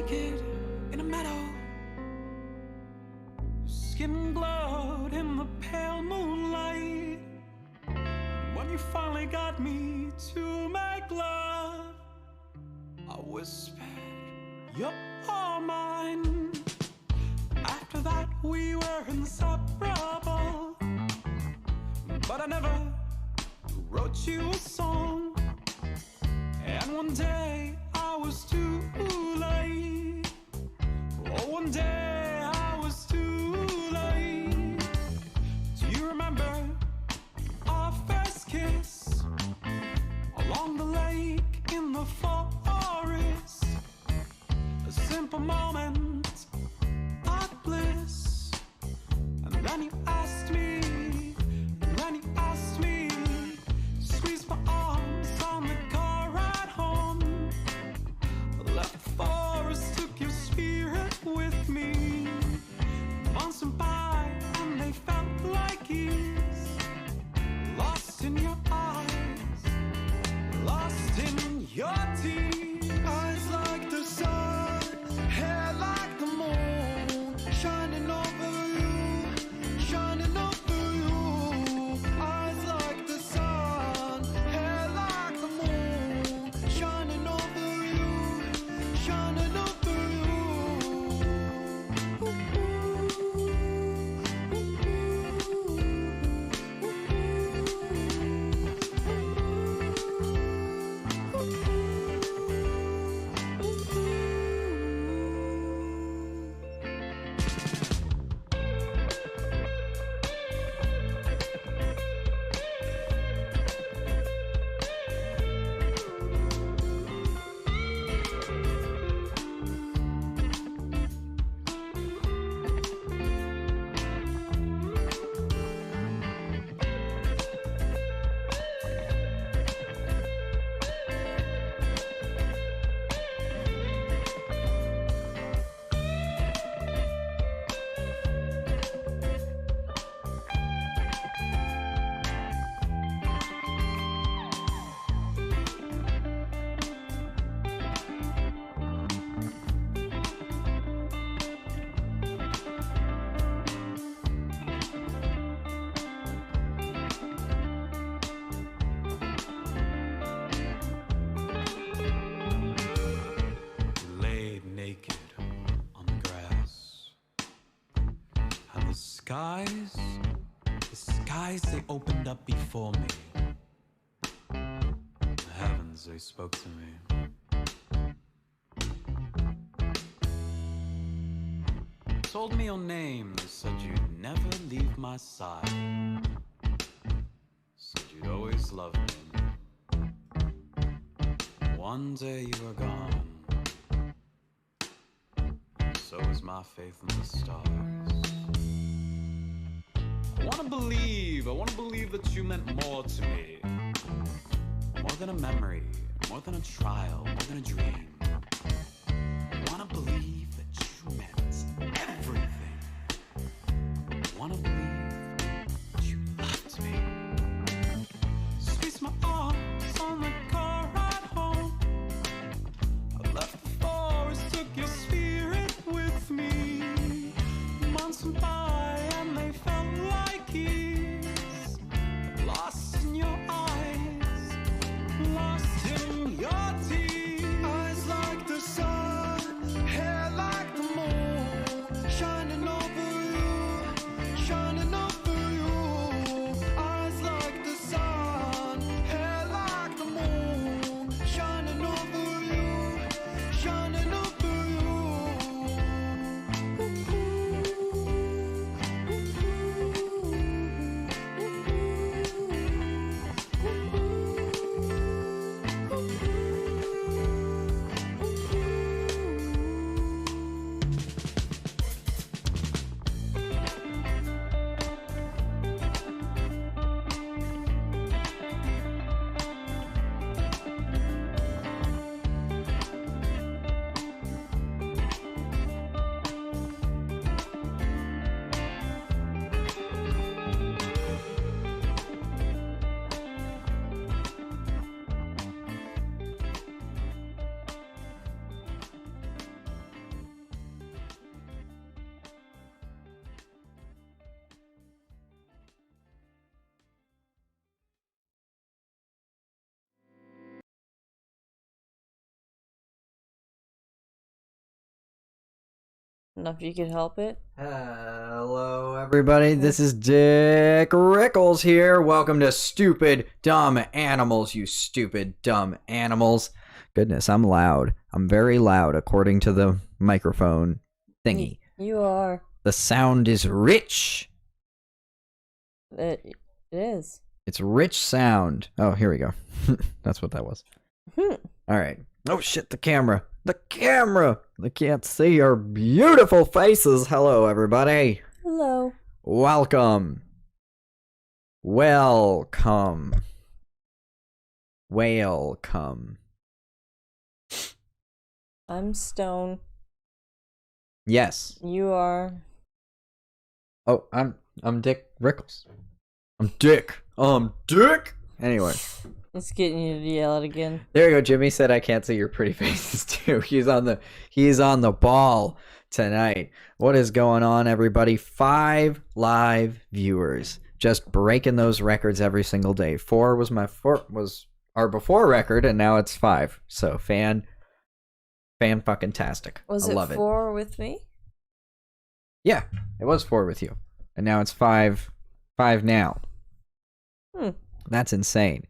naked in a meadow. Skin glowed in the pale moonlight. When you finally got me to make love, I whispered, you're all mine. After that we were inseparable, but I never wrote you a song. And one day I was too late. Oh, one day I was too late. Do you remember our first kiss along the lake in the forest? A simple moment of bliss. And then you asked me, squeeze my arms on the car ride home. Left the forest, took your spirit with me. Months went by and they felt like years. Lost in your eyes, lost in your tears. Eyes like the sun, hair like the moon, shining over you, shining over you. Eyes like the sun, hair like the moon, shining over you, shining over you. Laid naked on the grass, and the skies, they opened up before me. The heavens, they spoke to me. Told me your name, they said you'd never leave my side. Said you'd always love me. One day you were gone. So is my faith in the stars. I wanna believe that you meant more to me. More than a memory, more than a trial, more than a dream. I wanna believe that you meant everything. I wanna believe that you loved me. Squeeze my arms on the car ride home. I left the forest, took your spirit with me. Months went by and they felt like years. Lost in your eyes, lost in your tears. Eyes like Enough you could help it. Hello, everybody. This is Dickrickles here. Welcome to Stupid Dumb Animals, you stupid dumb animals. Goodness, I'm loud. I'm very loud, according to the microphone thingy. You are. The sound is rich. It is. It's rich sound. Oh, here we go. That's what that was. All right. Oh, shit, the camera. The camera! They can't see our beautiful faces. Hello, everybody. Hello. Welcome. Welcome. Welcome. I'm Stone. Yes. You are. Oh, I'm Dick Rickles. I'm Dick. Dick. Anyway. It's getting you to yell it again. There you go. Jimmy said I can't see your pretty faces too. He's on the ball tonight. What is going on, everybody? 5 live viewers. Just breaking those records every single day. 4 was our before record, and now it's 5. So fan fucking tastic. Was I it love 4 with me? Yeah, it was 4 with you, and now it's 5 now. That's insane.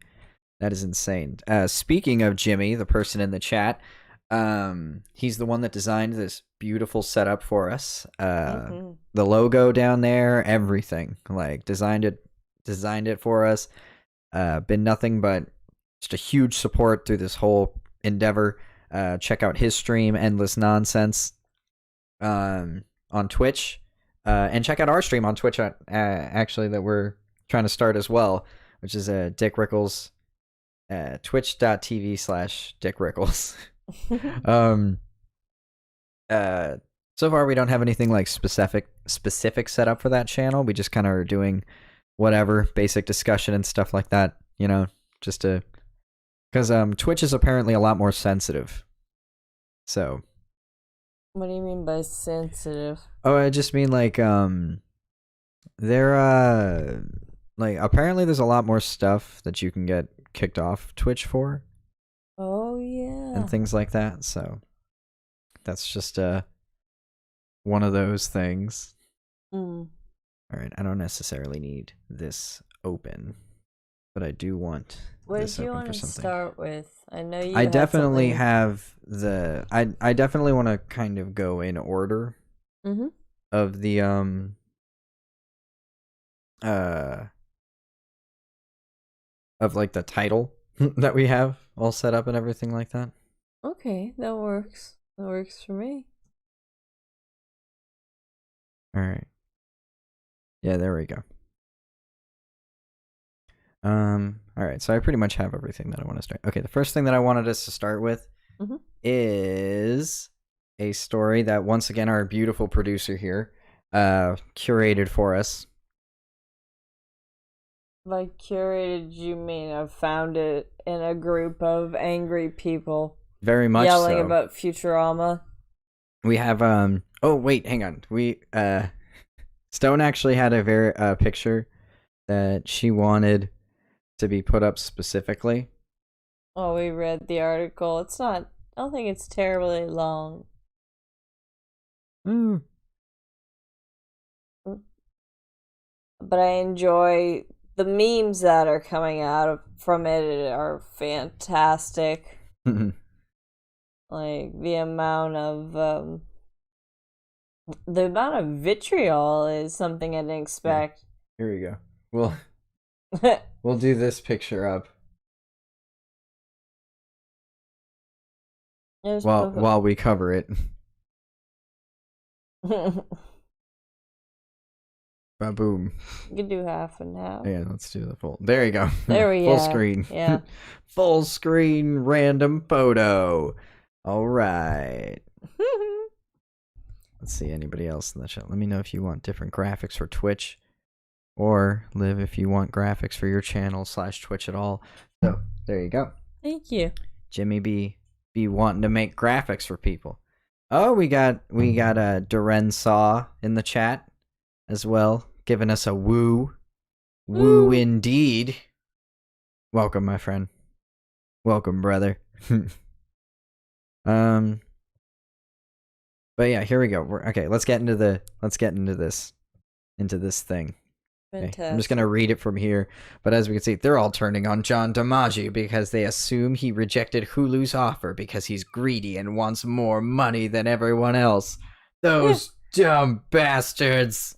That is insane. Speaking of Jimmy, the person in the chat, he's the one that designed this beautiful setup for us. The logo down there, everything. Like designed it for us. Been nothing but just a huge support through this whole endeavor. Check out his stream, Endless Nonsense, on Twitch. And check out our stream on Twitch, actually, that we're trying to start as well, which is Dickrickles. Twitch.tv/DickRickles. So far we don't have anything like specific set up for that channel. We just kind of are doing whatever, basic discussion and stuff like that, you know, just to, because Twitch is apparently a lot more sensitive. So What do you mean by sensitive? oh, I just mean like they're like apparently there's a lot more stuff that you can get kicked off Twitch for. Oh yeah. And things like that. So that's just one of those things. All right, I don't necessarily need this open, but I do want What this do you open want for to something. start with? I know you. I had definitely something. have the I definitely want to kind of go in order of the of like the title that we have all set up and everything like that. Okay, that works. That works for me. All right. Yeah, there we go. All right, so I pretty much have everything that I want to start. Okay, the first thing that I wanted us to start with is a story that once again our beautiful producer here curated for us. By curated, you mean I found it in a group of angry people Very much yelling so. about Futurama. We have oh wait, hang on. We Stone actually had a picture that she wanted to be put up specifically. Oh, we read the article. It's not. I don't think it's terribly long. But I enjoy the memes that are coming from it are fantastic. Like the amount of vitriol is something I didn't expect. Here we go. We'll do this picture up while we cover it. Ba-boom. You could do half and half. Yeah, let's do the full. There you go. There we go. Full screen. Yeah. Full screen random photo. All right. Let's see, anybody else in the chat? Let me know if you want different graphics for Twitch, or Liv, if you want graphics for your channel /Twitch at all. So there you go. Thank you. Jimmy be wanting to make graphics for people. Oh, we got Duren Saw in the chat as well, giving us a woo indeed. Welcome, my friend. Welcome, brother. But yeah, here we go. Okay, let's get into this thing. Okay, I'm just gonna read it from here. But as we can see, they're all turning on John DiMaggio because they assume he rejected Hulu's offer because he's greedy and wants more money than everyone else. Those dumb bastards.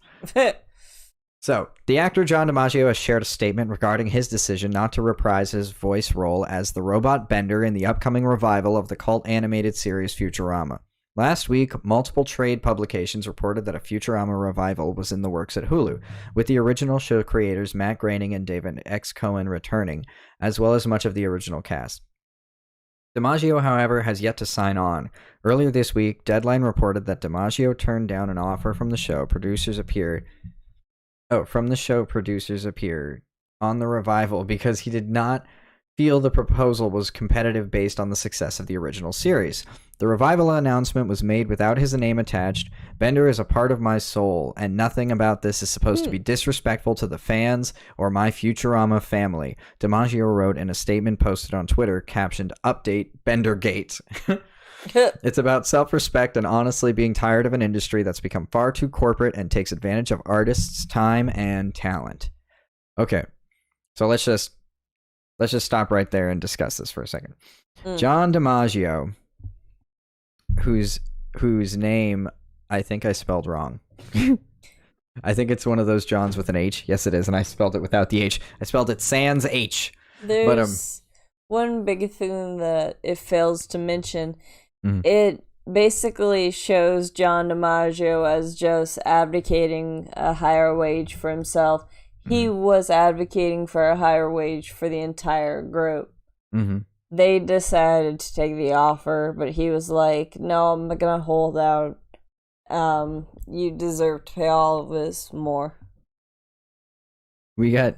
So, the actor John DiMaggio has shared a statement regarding his decision not to reprise his voice role as the robot Bender in the upcoming revival of the cult animated series Futurama. Last week, multiple trade publications reported that a Futurama revival was in the works at Hulu, with the original show creators Matt Groening and David X. Cohen returning, as well as much of the original cast. DiMaggio, however, has yet to sign on. Earlier this week, Deadline reported that DiMaggio turned down an offer from the show. Producers appeared on the revival because he did not feel the proposal was competitive based on the success of the original series. The revival announcement was made without his name attached. Bender is a part of my soul, and nothing about this is supposed to be disrespectful to the fans or my Futurama family, DiMaggio wrote in a statement posted on Twitter captioned, Update, Bendergate. It's about self-respect and honestly being tired of an industry that's become far too corporate and takes advantage of artists' time and talent. Okay, so let's just stop right there and discuss this for a second. John DiMaggio, whose name I think I spelled wrong. I think it's one of those Johns with an H. Yes, it is, and I spelled it without the H. I spelled it sans H. There's one big thing that it fails to mention. It basically shows John DiMaggio as just abdicating a higher wage for himself. He was advocating for a higher wage for the entire group. They decided to take the offer, but he was like, no, I'm going to hold out. You deserve to pay all of this more. We got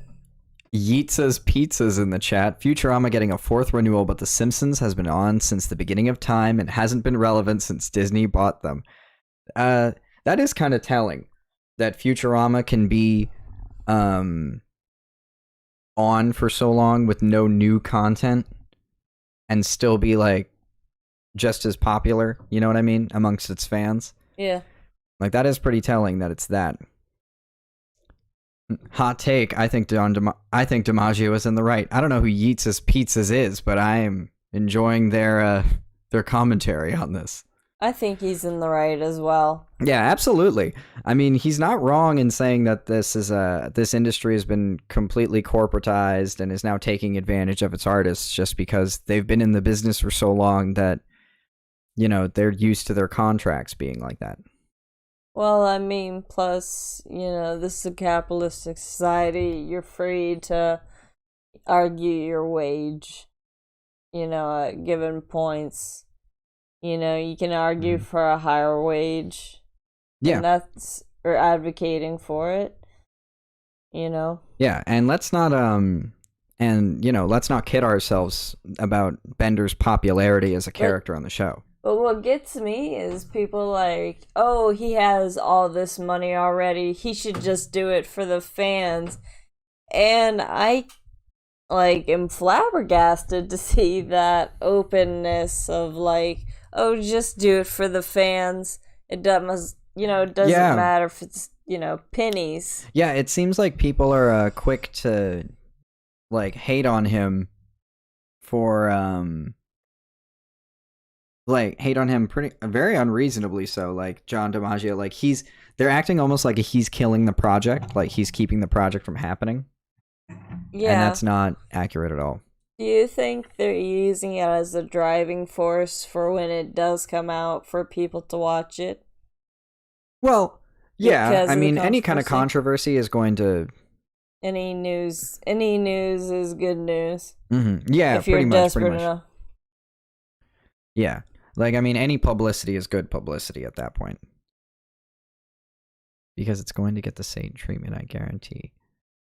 Yeetsa's Pizzas in the chat. Futurama getting a 4th renewal, but The Simpsons has been on since the beginning of time and hasn't been relevant since Disney bought them. That is kind of telling that Futurama can be on for so long with no new content and still be like just as popular, you know what I mean, amongst its fans. Yeah. Like that is pretty telling that it's that. Hot take, I think DiMaggio is in the right. I don't know who Yeetsa's Pizzas is, but I am enjoying their commentary on this. I think he's in the right as well. Yeah, absolutely. I mean, he's not wrong in saying that this industry has been completely corporatized and is now taking advantage of its artists just because they've been in the business for so long that, you know, they're used to their contracts being like that. Well, I mean, plus, you know, this is a capitalistic society. You're free to argue your wage, you know, at given points. You know, you can argue for a higher wage. Yeah. Or advocating for it, you know? Yeah, and let's not kid ourselves about Bender's popularity as a character on the show. But what gets me is people like, oh, he has all this money already. He should just do it for the fans. And I, am flabbergasted to see that openness of, oh, just do it for the fans. It doesn't matter if it's, pennies. Yeah, it seems like people are quick to, hate on him for, hate on him very unreasonably so, like John DiMaggio. They're acting almost like he's killing the project, like he's keeping the project from happening. Yeah. And that's not accurate at all. Do you think they're using it as a driving force for when it does come out for people to watch it? Well, yeah. I mean, any kind of controversy is going to... Any news is good news. Mm-hmm. Yeah, if you're desperate enough. Yeah. Any publicity is good publicity at that point. Because it's going to get the same treatment, I guarantee.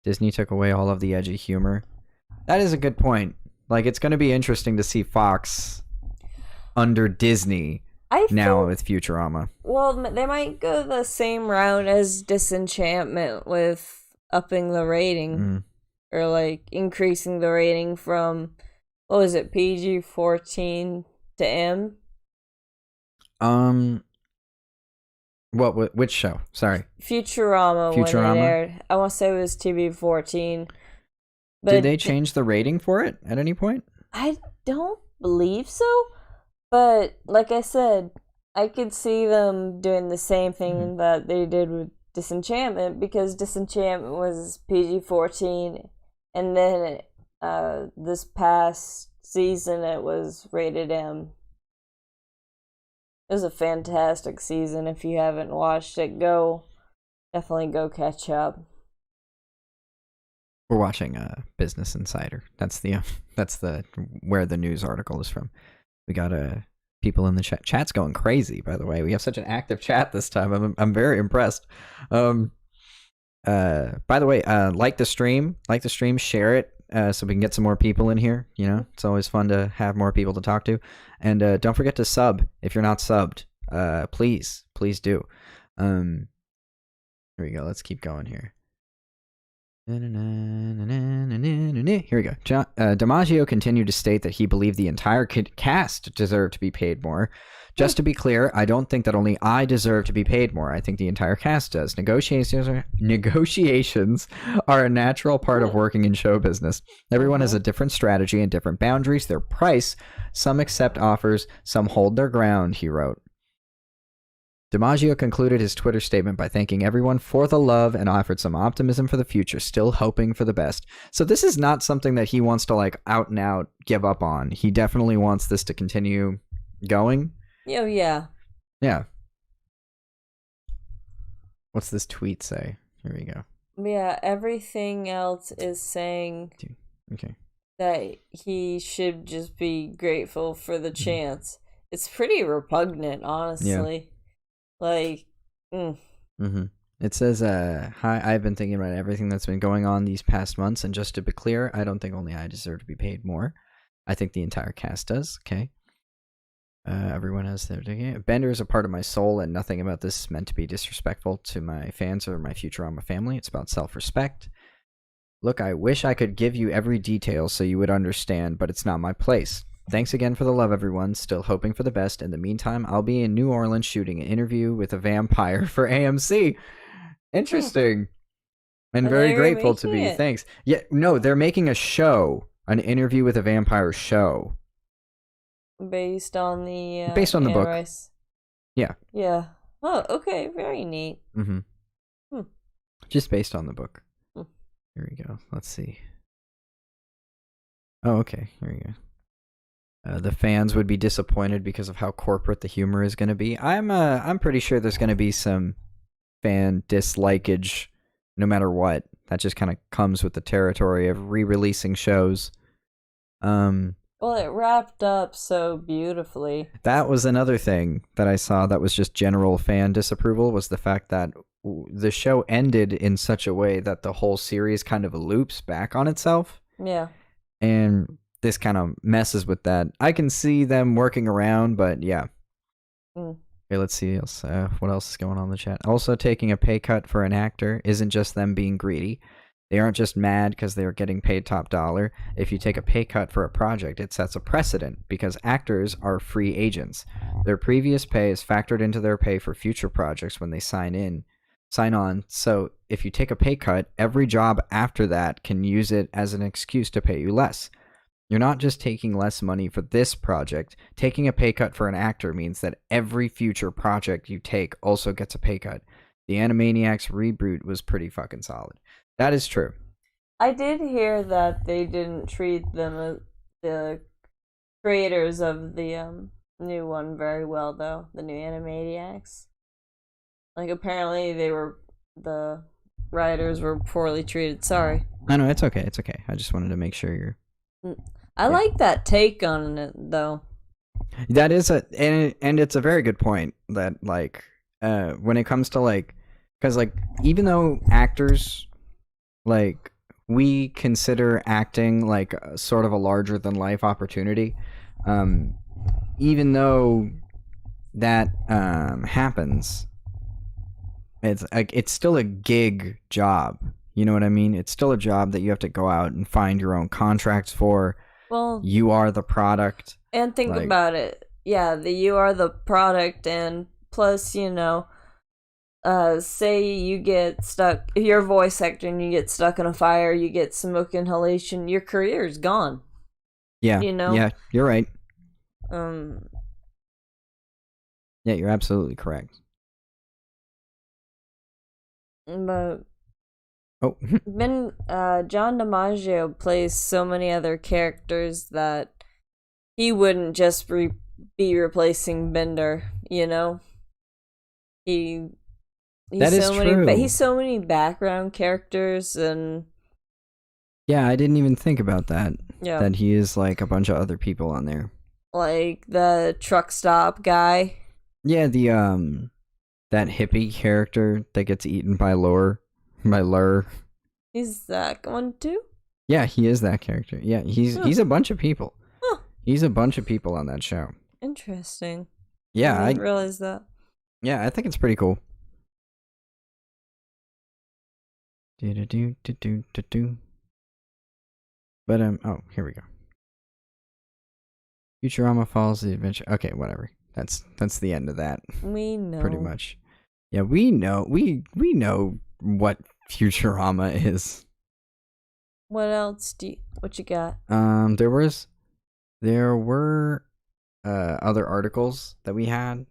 Disney took away all of the edgy humor. That is a good point. It's going to be interesting to see Fox under Disney now with Futurama. Well, they might go the same route as Disenchantment with upping the rating. Or, increasing the rating from, what was it, PG-14 to M? Which show? Sorry. Futurama. When it aired. I want to say it was TV14. But did they change the rating for it at any point? I don't believe so. But like I said, I could see them doing the same thing that they did with Disenchantment, because Disenchantment was PG-14, and then this past season it was rated M. It was a fantastic season. If you haven't watched it, definitely go catch up. We're watching Business Insider. That's the where the news article is from. We got people in the chat. Chat's going crazy, by the way. We have such an active chat this time. I'm very impressed. By the way, like the stream, share it so we can get some more people in here. You know, it's always fun to have more people to talk to. And don't forget to sub if you're not subbed. Please do. Here we go. Let's keep going here. Here we go. DiMaggio continued to state that he believed the entire cast deserved to be paid more. Just to be clear, I don't think that only I deserve to be paid more. I think the entire cast does. Negotiations are a natural part of working in show business. Everyone has a different strategy and different boundaries. Their price, some accept offers, some hold their ground, he wrote. DiMaggio concluded his Twitter statement by thanking everyone for the love and offered some optimism for the future, still hoping for the best. So this is not something that he wants to like out and out give up on. He definitely wants this to continue going. Oh, yeah. Yeah. What's this tweet say? Here we go. Yeah, everything else is saying that he should just be grateful for the chance. It's pretty repugnant, honestly. Yeah. Like, It says, hi, I've been thinking about everything that's been going on these past months, and just to be clear, I don't think only I deserve to be paid more. I think the entire cast does, okay? Everyone has their... Bender is a part of my soul, and nothing about this is meant to be disrespectful to my fans or my Futurama family. It's about self-respect. Look, I wish I could give you every detail so you would understand, but it's not my place. Thanks again for the love, everyone. Still hoping for the best. In the meantime, I'll be in New Orleans shooting an interview with a vampire for AMC. Interesting. And very grateful to be. Thanks. Yeah, no, they're making a show, an interview with a vampire show. Based on the book. Rice. Yeah. Yeah. Oh, okay. Very neat. Just based on the book. Here we go. Let's see. Oh, okay. Here we go. The fans would be disappointed because of how corporate the humor is going to be. I'm pretty sure there's going to be some fan dislikeage no matter what. That just kind of comes with the territory of re-releasing shows. Well, it wrapped up so beautifully. That was another thing that I saw that was just general fan disapproval, was the fact that the show ended in such a way that the whole series kind of loops back on itself. Yeah. And this kind of messes with that. I can see them working around, but yeah. Okay, let's see what else is going on in the chat. Also, taking a pay cut for an actor isn't just them being greedy. They aren't just mad because they are getting paid top dollar. If you take a pay cut for a project, it sets a precedent because actors are free agents. Their previous pay is factored into their pay for future projects when they sign on. So if you take a pay cut, every job after that can use it as an excuse to pay you less. You're not just taking less money for this project. Taking a pay cut for an actor means that every future project you take also gets a pay cut. The Animaniacs reboot was pretty fucking solid. That is true. I did hear that they didn't treat them, the creators of the new one, very well, though. The new Animaniacs. Like, apparently the writers were poorly treated. Sorry. No, it's okay. It's okay. I just wanted to make sure you're... I like that take on it, though. That is and it's a very good point that, like, when it comes to, like, because, like, even though actors, like, we consider acting like sort of a larger than life opportunity, even though that happens, it's like, it's still a gig job. You know what I mean? It's still a job that you have to go out and find your own contracts for. Well, you are the product. And think about it. Yeah, you are the product, and plus, you know, say you get stuck, if you're a voice actor and you get stuck in a fire, you get smoke inhalation, your career is gone. Yeah. You know? Yeah, you're right. Yeah, you're absolutely correct. But John DiMaggio plays so many other characters that he wouldn't just be replacing Bender, you know? He's so many background characters, and yeah, I didn't even think about that. Yeah. That he is like a bunch of other people on there. Like the truck stop guy. Yeah, the that hippie character that gets eaten by Lur. He's that one too? Yeah, he is that character. Yeah, he's a bunch of people. Huh. He's a bunch of people on that show. Interesting. Yeah, I didn't realize that. Yeah, I think it's pretty cool. But oh, here we go. Futurama follows the adventure. Okay, whatever. That's the end of that. We know. Pretty much. Yeah, we know. We know what Futurama is. What else what you got? There were other articles that we had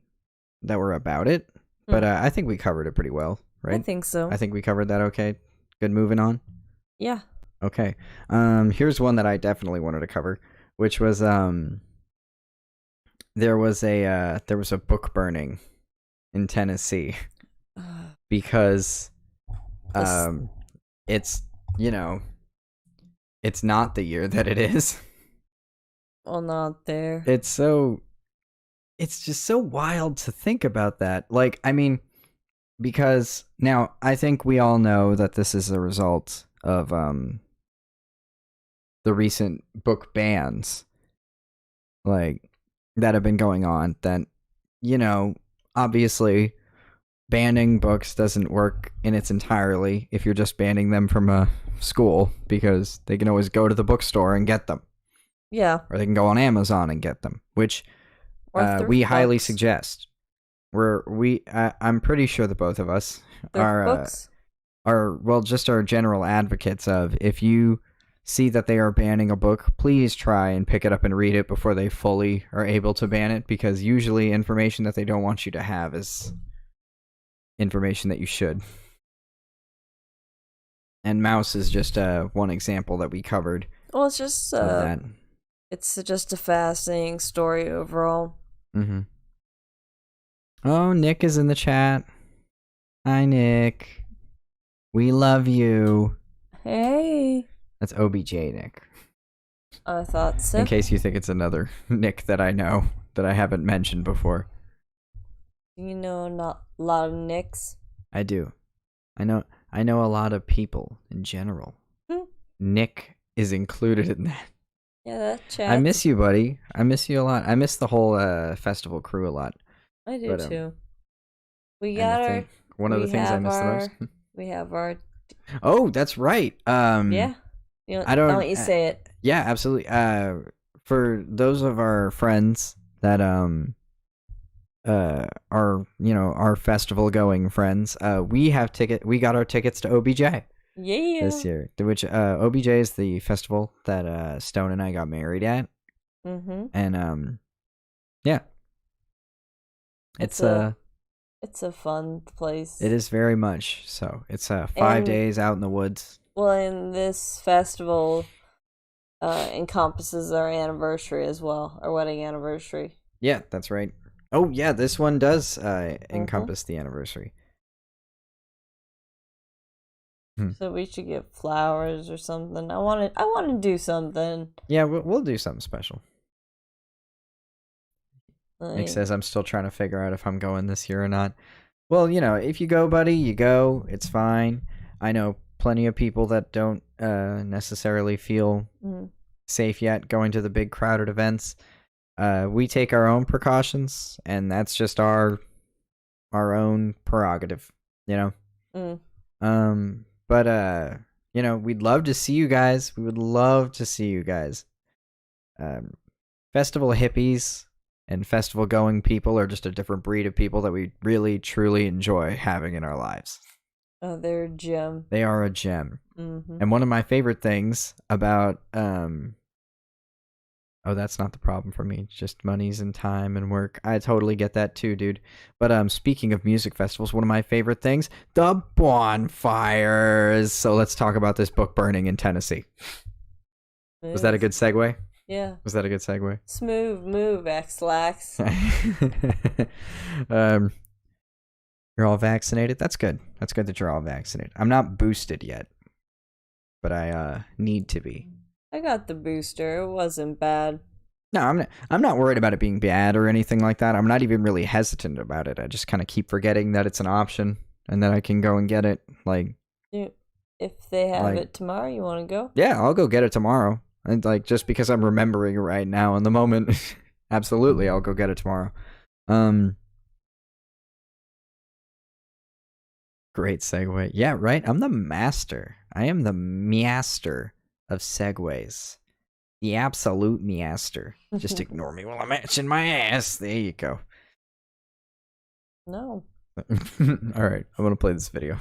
that were about it, but I think we covered it pretty well, right? I think so. I think we covered that okay. Good, moving on. Yeah. Okay. Here's one that I definitely wanted to cover, which was there was a book burning in Tennessee because it's, you know, it's not the year that it is. Well, not there. It's just so wild to think about that. Like, I mean, because now I think we all know that this is a result of the recent book bans, like, that have been going on. That, you know, obviously banning books doesn't work in its entirely if you're just banning them from a school, because they can always go to the bookstore and get them. Yeah. Or they can go on Amazon and get them, which we highly suggest. I'm pretty sure the both of us are just our general advocates of, if you see that they are banning a book, please try and pick it up and read it before they fully are able to ban it, because usually information that they don't want you to have is information that you should. And Mouse is just one example that we covered. Well, it's just that. It's just a fascinating story overall. Mm-hmm. Oh, Nick is in the chat. Hi, Nick. We love you. Hey. That's OBJ Nick. I thought so. In case you think it's another Nick that I know that I haven't mentioned before. You know not a lot of Nicks. I do. I know a lot of people in general. Nick is included in that. Yeah, that chat. I miss you, buddy. I miss you a lot. I miss the whole festival crew a lot. I do too. We got one of the things I miss the most. We have our. Oh, that's right. Yeah. I don't want you say it. Yeah, absolutely. For those of our friends that are our festival going friends, we got our tickets to OBJ. Yeah. This year, which OBJ is the festival that Stone and I got married at. Mm-hmm. And yeah. It's a fun place. It is very much so. It's 5 days out in the woods. Well, and this festival encompasses our anniversary as well, our wedding anniversary. Yeah, that's right. Oh yeah, this one does encompass the anniversary. So we should get flowers or something. I want to do something. Yeah, we'll do something special. Nick says, I'm still trying to figure out if I'm going this year or not. Well, you know, if you go, buddy, you go. It's fine. I know plenty of people that don't necessarily feel safe yet going to the big crowded events. We take our own precautions, and that's just our own prerogative, you know? But, you know, we'd love to see you guys. We would love to see you guys. Festival of Hippies And festival going people are just a different breed of people that we really, truly enjoy having in our lives. Oh, they're a gem. They are a gem. Mm-hmm. And one of my favorite things about, oh, that's not the problem for me. Just monies and time and work. I totally get that too, dude. But speaking of music festivals, one of my favorite things, the bonfires. So let's talk about this book burning in Tennessee. Was that a good segue? Yeah. Was that a good segue? Smooth move, X-Lax. You're all vaccinated? That's good. That's good that you're all vaccinated. I'm not boosted yet, but I need to be. I got the booster. It wasn't bad. No, I'm not worried about it being bad or anything like that. I'm not even really hesitant about it. I just kind of keep forgetting that it's an option and that I can go and get it. Like, if they have it tomorrow, you want to go? Yeah, I'll go get it tomorrow. And like, just because I'm remembering it right now in the moment, absolutely, I'll go get it tomorrow. Great segue. Yeah, right. I'm the master. I am the master of segues. The absolute master. Just ignore me while I'm itching my ass. There you go. No. All right, I'm gonna play this video.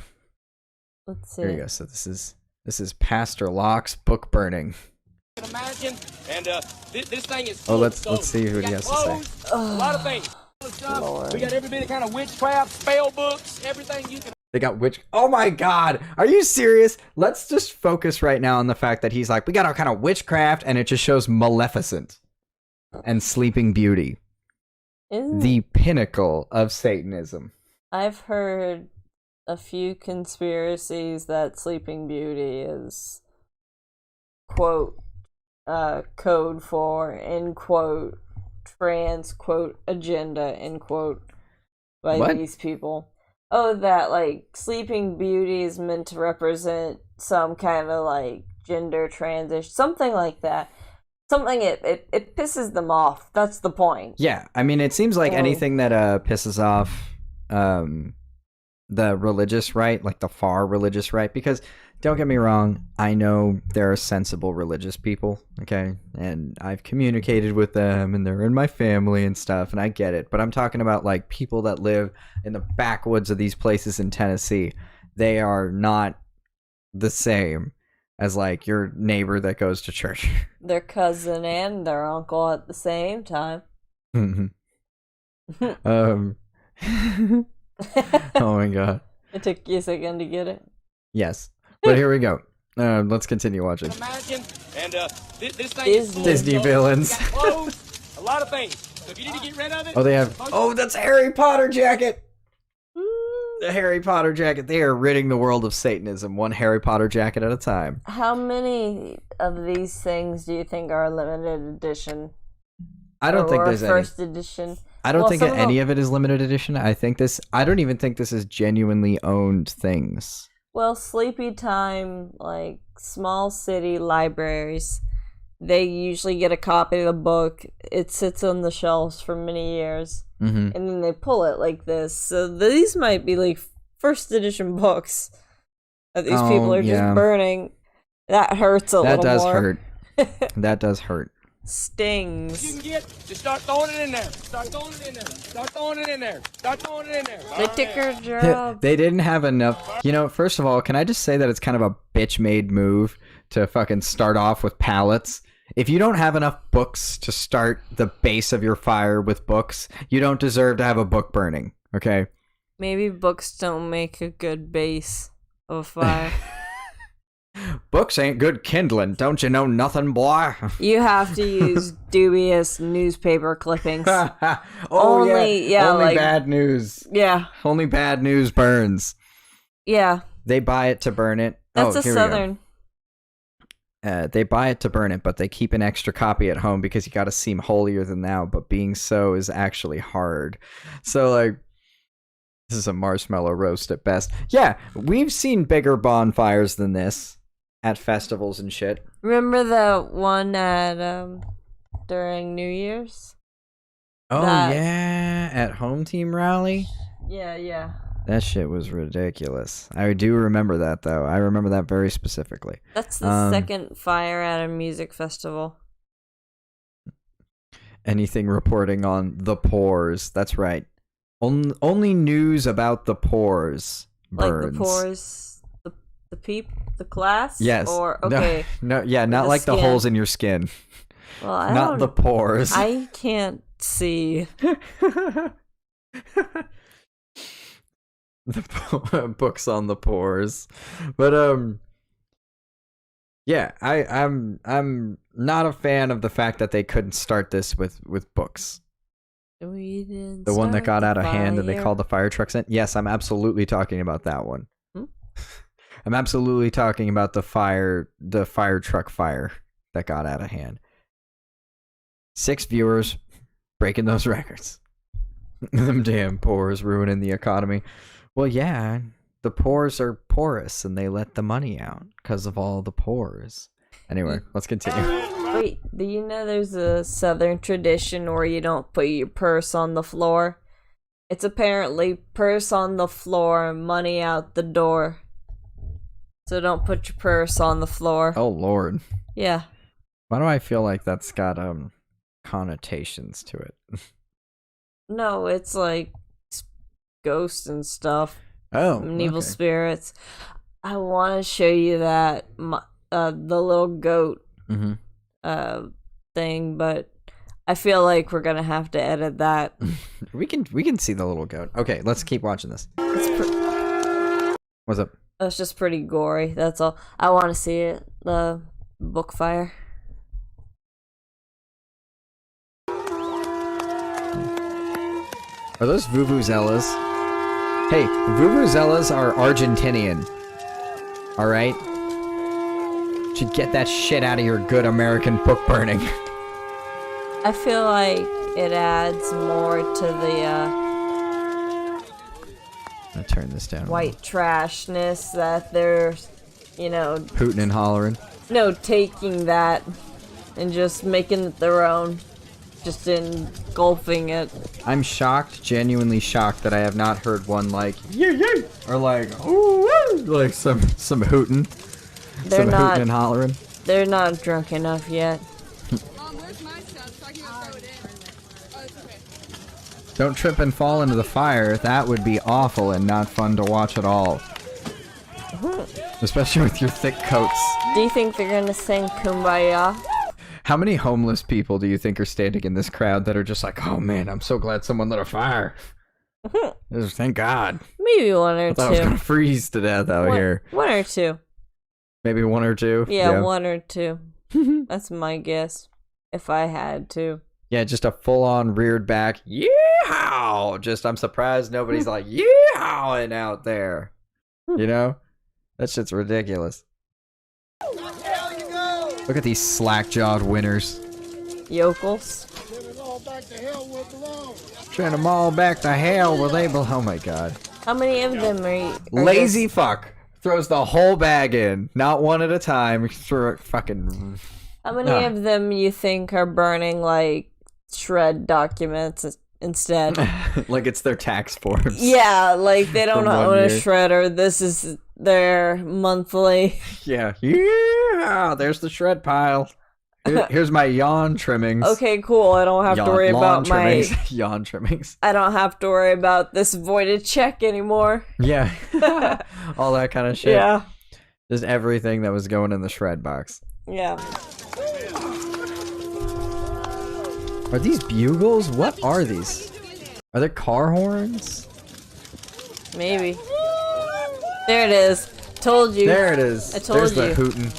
Let's see. Here you go. So this is Pastor Locke's book burning. Imagine, and this thing is. Oh, let's see what he has to say. A lot of things. Lord. We got every bit of kind of witchcraft, spell books, everything you can. They got oh my god, are you serious? Let's just focus right now on the fact that he's like, we got all kind of witchcraft, and it just shows Maleficent and Sleeping Beauty. The pinnacle of Satanism. I've heard a few conspiracies that Sleeping Beauty is, quote, code for, end quote, trans, quote, agenda, end quote, by these people. Oh, that, like, Sleeping Beauty is meant to represent some kind of, like, gender transition, something like that. Something, it pisses them off. That's the point. Yeah, I mean, it seems like anything that pisses off the religious right, like the far religious right, because don't get me wrong, I know there are sensible religious people, okay, and I've communicated with them, and they're in my family and stuff, and I get it, but I'm talking about, like, people that live in the backwoods of these places in Tennessee. They are not the same as, like, your neighbor that goes to church. Their cousin and their uncle at the same time. Oh my god. It took you a second to get it. Yes. But here we go. Let's continue watching. Imagine, and this thing Disney villains. Clothes, a lot of things. So if you need to get rid of it. Oh, they have. Oh, that's a Harry Potter jacket. The Harry Potter jacket. They are ridding the world of Satanism, one Harry Potter jacket at a time. How many of these things do you think are limited edition? I don't think there's first edition. I don't think any of it is limited edition. I don't even think this is genuinely owned things. Well, Sleepy Time, like, small city libraries, they usually get a copy of the book. It sits on the shelves for many years, and then they pull it like this. So these might be, like, first edition books that these people are just burning. That hurts a little more. That does hurt. That does hurt. Stings. You can get, just start throwing it in there. Start throwing it in there. Start throwing it in there. Start throwing it in there. They took her job. They didn't have enough. You know, first of all, can I just say that it's kind of a bitch-made move to fucking start off with pallets? If you don't have enough books to start the base of your fire with books, you don't deserve to have a book burning, okay? Maybe books don't make a good base of fire. Books ain't good kindling, don't you know nothing, boy? You have to use dubious newspaper clippings. Only like, bad news. Yeah. Only bad news burns. Yeah. They buy it to burn it. That's a Southern. They buy it to burn it, but they keep an extra copy at home because you gotta seem holier than thou, but being so is actually hard. So, like, this is a marshmallow roast at best. Yeah, we've seen bigger bonfires than this at festivals and shit. Remember the one at during New Year's? Oh yeah, at Home Team Rally? Yeah. That shit was ridiculous. I do remember that though. I remember that very specifically. That's the second fire at a music festival. anything reporting on the pores. That's right. Only news about the pores. Burns. Like the pores, the class? Yes. Or, okay. No, yeah, not the like the skin. holes in your skin. Well, Not the pores. I can't see. The books on the pores. But, yeah, I'm not a fan of the fact that they couldn't start this with books. We didn't The one that got start out the of hand and they fire. called the fire trucks in? Yes, I'm absolutely talking about that one. I'm absolutely talking about the fire truck fire that got out of hand. 6 viewers breaking those records. Them damn pores ruining the economy. Well, yeah, the pores are porous and they let the money out because of all the pores. Anyway, let's continue. Wait, do you know there's a southern tradition where you don't put your purse on the floor? It's apparently purse on the floor, money out the door. So don't put your purse on the floor. Oh, Lord. Yeah. Why do I feel like that's got connotations to it? No, it's like ghosts and stuff. Oh, And evil okay. spirits. I want to show you that the little goat thing, but I feel like we're gonna have to edit that. We can see the little goat. Okay, let's keep watching this. What's up? It's just pretty gory. That's all. I want to see it. The book fire. Are those vuvuzelas? Hey, vuvuzelas are Argentinian. All right. Should get that shit out of your good American book burning. I feel like it adds more to the I'll turn this down. white trashness that they're, Hooting and hollering. no, taking that and just making it their own. Just engulfing it. I'm shocked, genuinely shocked, that I have not heard one like yeah, or like ooh, woo, like some hooting, They're some not. hooting and hollering. They're not drunk enough yet. Mom, where's my stuff so I can go throw it in? Oh, it's okay. Don't trip and fall into the fire. That would be awful and not fun to watch at all. Especially with your thick coats. Do you think they're gonna sing Kumbaya? How many homeless people do you think are standing in this crowd that are just like, oh man, I'm so glad someone lit a fire. Thank God. Maybe one or I thought I was two. gonna freeze to death out here. One or two. Maybe 1 or 2. Yeah, 1 or 2. That's my guess. If I had to. Yeah, just a full-on reared back, yeehaw! Just, I'm surprised nobody's like, yeehawing out there. You know? That shit's ridiculous. Look at these slack-jawed winners. Yokels. Send them all back to hell where they belong. Oh my God. How many of them are Lazy just- fuck. Throws the whole bag in. Not one at a time. Throw it fucking... How many of them you think are burning like shred documents instead? Like it's their tax forms. Yeah, like they don't From 1 own a year. shredder. This is their monthly. Yeah. Yeah. There's the shred pile. Here's my yawn trimmings. Okay, cool. I don't have to worry lawn about my. trimmings. Yawn trimmings. I don't have to worry about this voided check anymore. Yeah. All that kind of shit. Yeah. Just everything that was going in the shred box. Yeah. Are these bugles? What are these? Are they car horns? Maybe. There it is. Told you. There it is. I told There's the you. hootin'.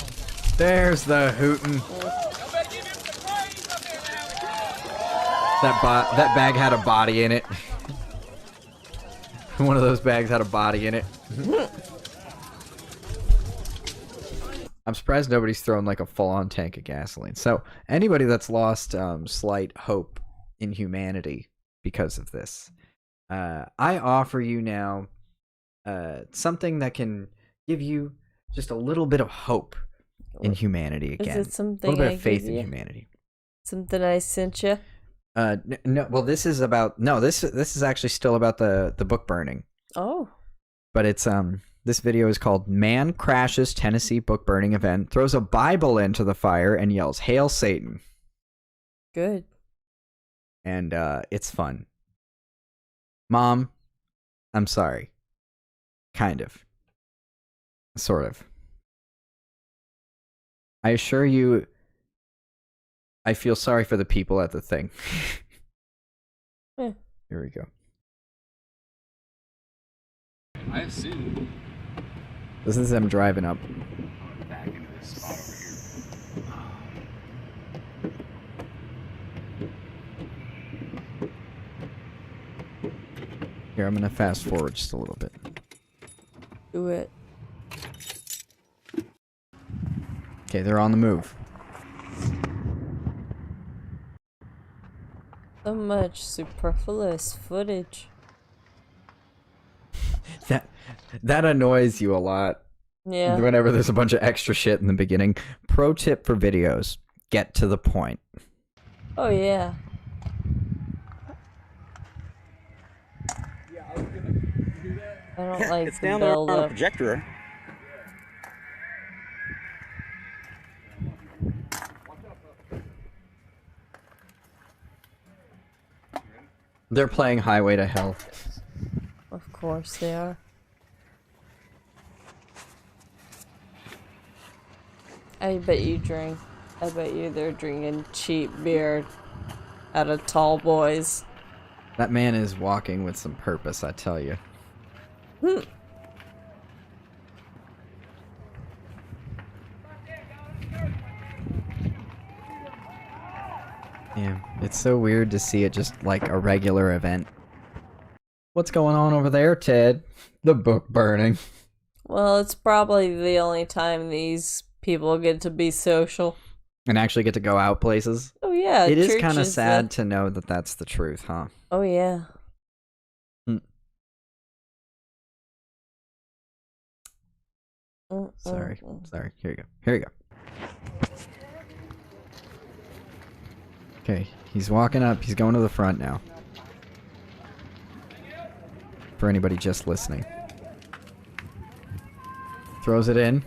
There's the hootin'. That bag had a body in it. One of those bags had a body in it. I'm surprised nobody's thrown like a full-on tank of gasoline. So anybody that's lost slight hope in humanity because of this, I offer you now something that can give you just a little bit of hope in humanity again. Is it something a little bit I of faith give in you? humanity. Something I sent you. No. Well, this is about this is actually still about the book burning. Oh. But it's this video is called "Man Crashes Tennessee Book Burning Event, Throws a Bible into the Fire and Yells Hail Satan." Good. and it's fun. Mom, I'm sorry. Kind of. Sort of. I assure you, I feel sorry for the people at the thing. Yeah. Here we go. I assume. This is them driving up. Back into this spot over here. Here, I'm gonna fast forward just a little bit. Do it. Okay, they're on the move. So much superfluous footage. That annoys you a lot. Yeah. Whenever there's a bunch of extra shit in the beginning. Pro tip for videos: get to the point. Oh yeah. I don't like It's the down there build on a up. projector. They're playing Highway to Hell. Of course they are. I bet you drink. I bet you they're drinking cheap beer out of tall boys. That man is walking with some purpose, I tell you. Yeah, it's so weird to see it just like a regular event. What's going on over there, Ted? The book burning. Well, it's probably the only time these people get to be social. And actually get to go out places. Oh yeah, It is church kind of is sad to know that that's the truth, huh? Oh yeah. Sorry. Sorry. Here you go. Here you go. Okay, he's walking up. He's going to the front now. For anybody just listening. Throws it in.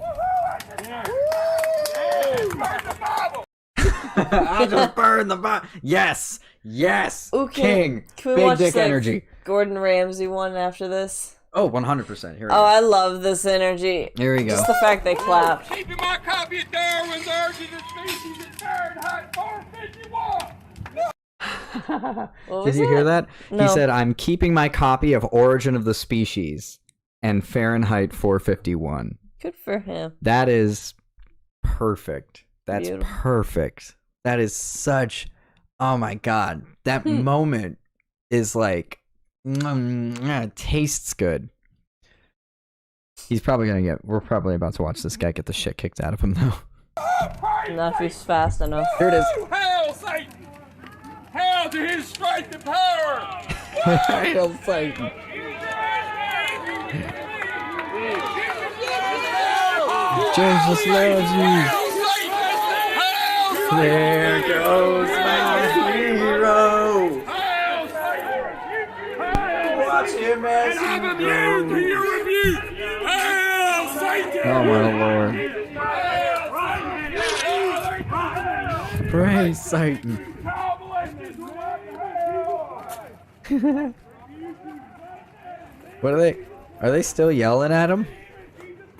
I just burned the Bible. Yes! Yes! Ooh, King! Can we Big watch dick the energy. Gordon Ramsay one after this? Oh, 100%. Here we Oh, go. I love this energy. Here we go. Just the fact they clapped. Keeping my copy of Darwin's Origin of Species in Fahrenheit 451. What Did was you hear that? No. He said, I'm keeping my copy of Origin of the Species and Fahrenheit 451. Good for him. That is perfect. That's Beautiful. perfect. That is such... Oh my god. That moment is like... it tastes good. He's probably gonna get... We're probably about to watch this guy get the shit kicked out of him, though. Not if he's fast enough. Here it is. Hail Satan! Hail to his strength and power! Hail Satan. Jesus loves you. There goes my hero. Watch him as he goes. Oh my lord. Praise Satan. What are they still yelling at him?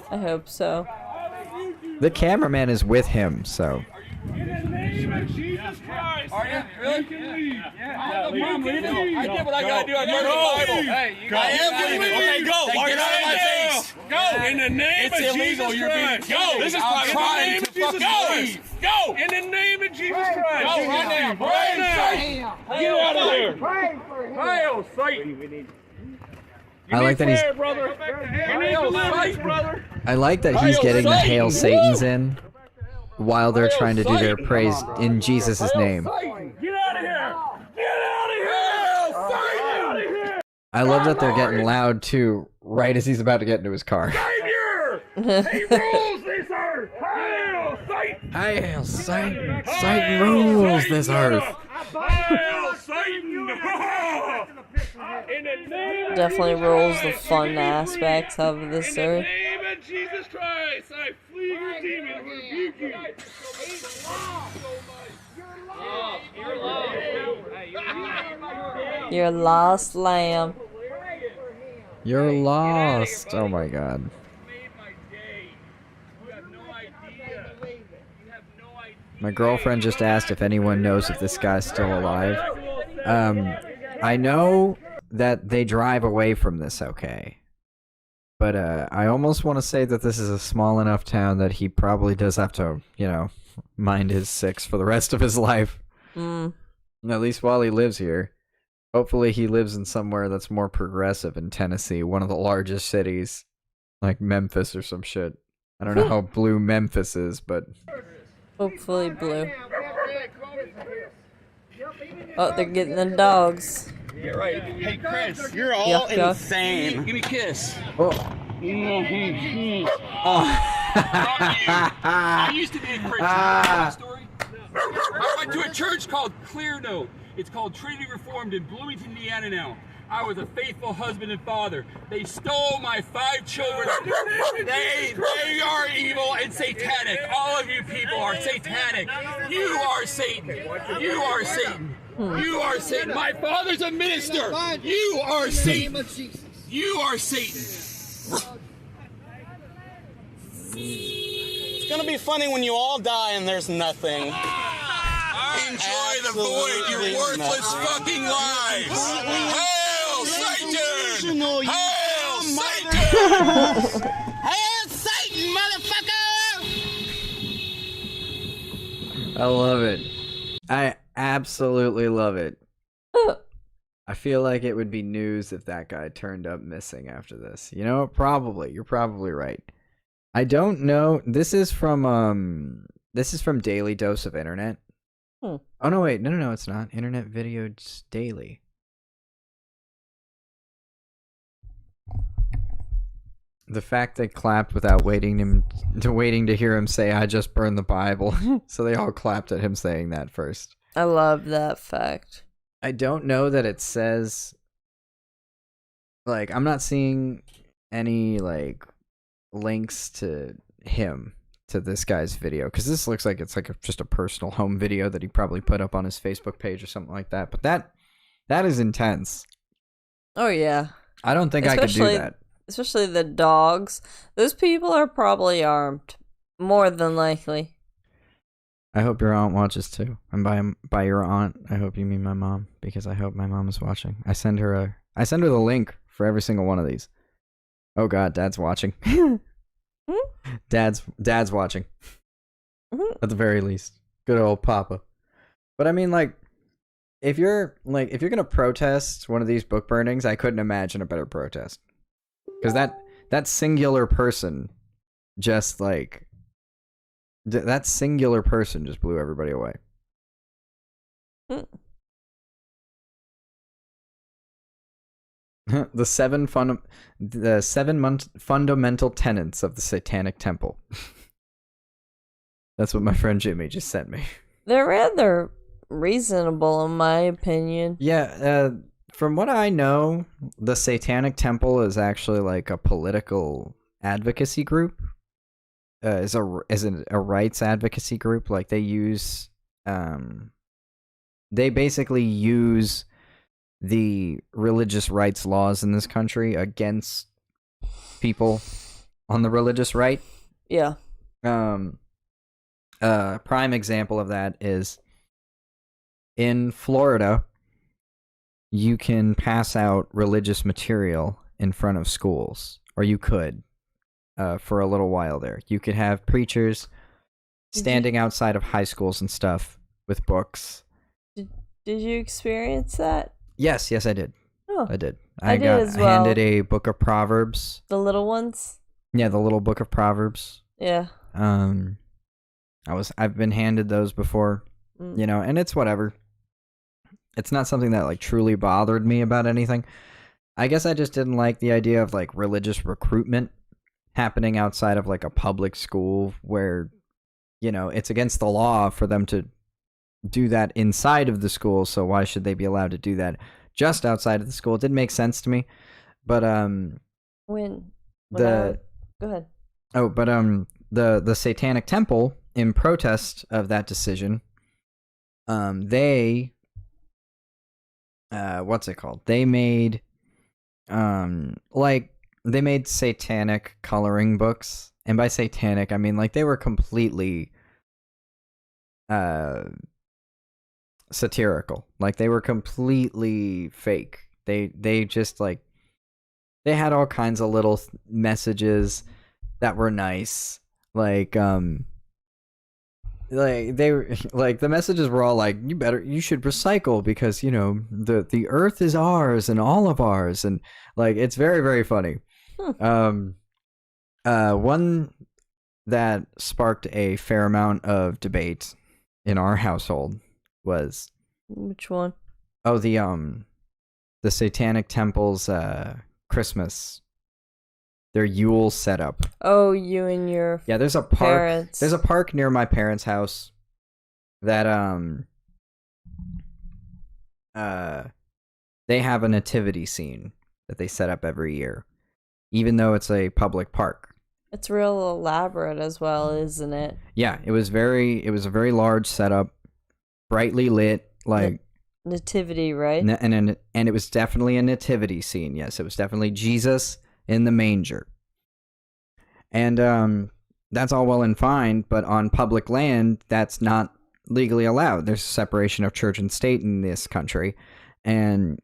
I hope so. The cameraman is with him, so. Are you? Really? Yeah. No problem leaving. I did what I gotta do. I burned the Bible. Hey, you I am leaving. Okay, go. Walk it out of my face. Go. In the name of Jesus Christ. Go. This is private. In the name of Jesus Christ. Go. In the name of Jesus Christ. Go right now. Right now. Get out of here. Hail Satan. I like that he's. Hail Satan, brother. I like that he's getting the Hail Satans in, while they're trying to do their praise in Jesus' name. Get out of here. Get out of here. Hail Satan. I love that they're getting loud too, right as he's about to get into his car. Savior. He rules this earth. Hail Satan. Hail Satan! Satan rules this earth. Hail Satan. In the name Definitely rules the fun aspects of this earth. name of Jesus Christ, I flee your demon and rebuke you. You're loud. You're loud. You're lost, lamb. You're lost. Oh my god. My girlfriend just asked if anyone knows if this guy's still alive. I know that they drive away from this okay. But I almost want to say that this is a small enough town that he probably does have to, you know, mind his six for the rest of his life. At least while he lives here. Hopefully he lives in somewhere that's more progressive in Tennessee, one of the largest cities, like Memphis or some shit. I don't know how blue Memphis is, but... Hopefully blue. Oh, they're getting the dogs. Get right. Hey, Chris. You're all Yucca. insane. Give me a kiss. Oh. I used to be a Christian. Story. I went to a church called Clear Note. It's called Trinity Reformed in Bloomington, Indiana now. I was a faithful husband and father. They stole my 5 children. They are evil and satanic. All of you people are satanic. You are Satan. You are Satan. You are Satan. My father's a minister. You are Satan. You are Satan. It's gonna be funny when you all die and there's nothing. Enjoy the void, your worthless fucking lives. Hail Satan! Hail Satan! Hail Satan, motherfucker! I love it. I absolutely love it. I feel like it would be news if that guy turned up missing after this. You know, probably. You're probably right. I don't know. This is from Daily Dose of Internet. Oh no, wait. No, it's not. Internet Videos Daily. The fact they clapped without waiting to hear him say, "I just burned the Bible." So they all clapped at him saying that first. I love that fact. I don't know that it says, like, I'm not seeing any, like, links to him, to this guy's video, because this looks like it's like just a personal home video that he probably put up on his Facebook page or something like that. But that is intense. Oh yeah. I don't think I could do that. Especially the dogs. Those people are probably armed, more than likely. I hope your aunt watches too. And by your aunt, I hope you mean my mom, because I hope my mom is watching. I send her the link for every single one of these. Oh God, Dad's watching. Dad's watching. At the very least. Good old Papa. But I mean, like, if you're gonna protest one of these book burnings, I couldn't imagine a better protest. Because that singular person just like that singular person just blew everybody away. The seven fundamental tenets of the Satanic Temple. That's what my friend Jimmy just sent me. They're rather reasonable, in my opinion. Yeah, from what I know, the Satanic Temple is actually like a political advocacy group. Is a rights advocacy group. Like they basically use the religious rights laws in this country against people on the religious right. Yeah. Prime example of that is in Florida, you can pass out religious material in front of schools, or you could, for a little while there. You could have preachers standing outside of high schools and stuff with books. Did you experience that? Yes, I did. Oh, I did. I did as well. Handed a book of Proverbs. The little ones? Yeah, the little book of Proverbs. Yeah. I've been handed those before, you know, and it's whatever. It's not something that like truly bothered me about anything. I guess I just didn't like the idea of like religious recruitment happening outside of like a public school where, you know, it's against the law for them to do that inside of the school. So why should they be allowed to do that just outside of the school? It didn't make sense to me. But go ahead. Oh, but the Satanic Temple, in protest of that decision, they what's it called? They made they made satanic coloring books, and by satanic I mean like they were completely satirical. Like they were completely fake. They just like they had all kinds of little messages that were nice. Like they were like the messages were all like you should recycle because you know the earth is ours and all of ours, and like it's very, very funny. One that sparked a fair amount of debate in our household was which one? Oh, the Satanic Temple's Christmas, their Yule setup. Oh, you and your there's a park. parents. There's a park near my parents' house that they have a nativity scene that they set up every year, even though it's a public park. It's real elaborate as well, isn't it? Yeah, it was a very large setup, brightly lit, like nativity, right? And it was definitely a nativity scene. Yes, it was definitely Jesus in the manger. And that's all well and fine, but on public land, that's not legally allowed. There's a separation of church and state in this country, and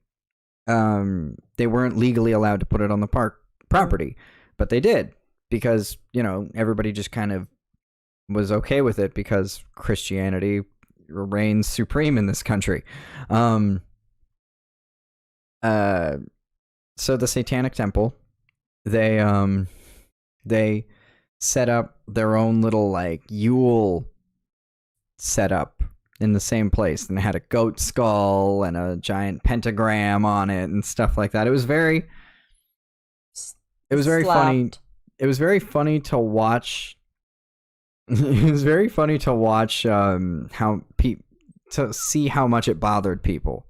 they weren't legally allowed to put it on the park property, but they did because, you know, everybody just kind of was okay with it because Christianity reigns supreme in this country. So the Satanic Temple, they set up their own little like Yule setup in the same place, and it had a goat skull and a giant pentagram on it and stuff like that. It was very funny. It was very funny to watch. It was very funny to watch to see how much it bothered people,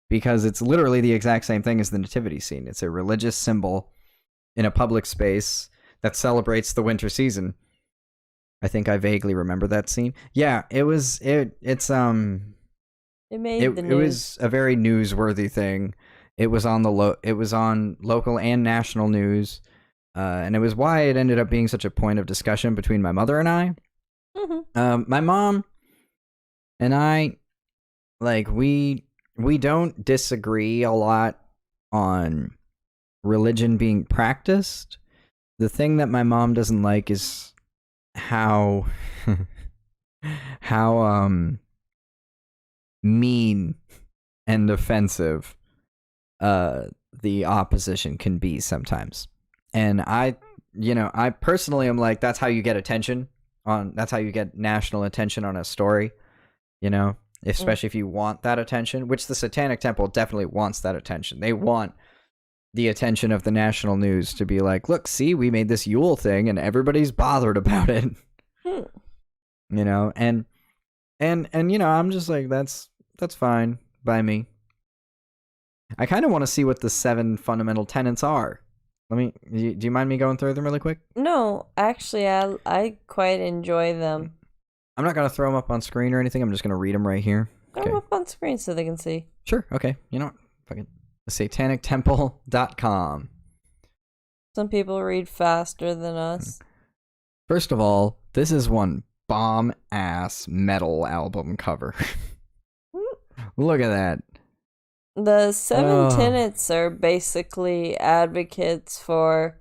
because it's literally the exact same thing as the nativity scene. It's a religious symbol in a public space that celebrates the winter season. I think I vaguely remember that scene. Yeah, it was it made the news. It was a very newsworthy thing. It was on local and national news. And it was why it ended up being such a point of discussion between my mother and I. Mm-hmm. My mom and I, like, we don't disagree a lot on religion being practiced. The thing that my mom doesn't like is how mean and offensive the opposition can be sometimes. And I personally am like, that's how you get attention that's how you get national attention on a story, you know, especially if you want that attention, which the Satanic Temple definitely wants that attention. They want the attention of the national news to be like, look, see, we made this Yule thing and everybody's bothered about it. You know, and you know, I'm just like, that's fine by me. I kind of want to see what the 7 fundamental tenets are. Do you mind me going through them really quick? No, actually, I quite enjoy them. I'm not going to throw them up on screen or anything. I'm just going to read them right here. Throw them up on screen so they can see. Sure. Okay. You know what? Fucking satanictemple.com. Some people read faster than us. First of all, this is one bomb-ass metal album cover. Look at that. The 7 tenets are basically advocates for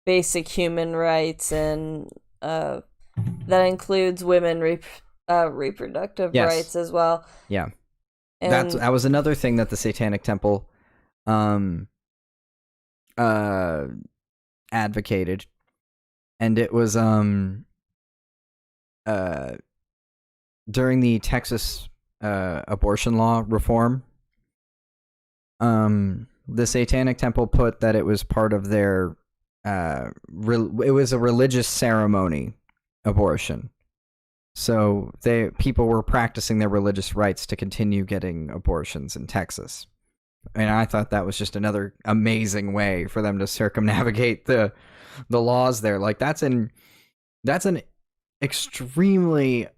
basic human rights, and that includes women reproductive rights as well. Yeah, and that was another thing that the Satanic Temple advocated, and it was during the Texas abortion law reform. The Satanic Temple put that it was part of their it was a religious ceremony, abortion. So people were practicing their religious rights to continue getting abortions in Texas. And I thought that was just another amazing way for them to circumnavigate the laws there. Like that's an extremely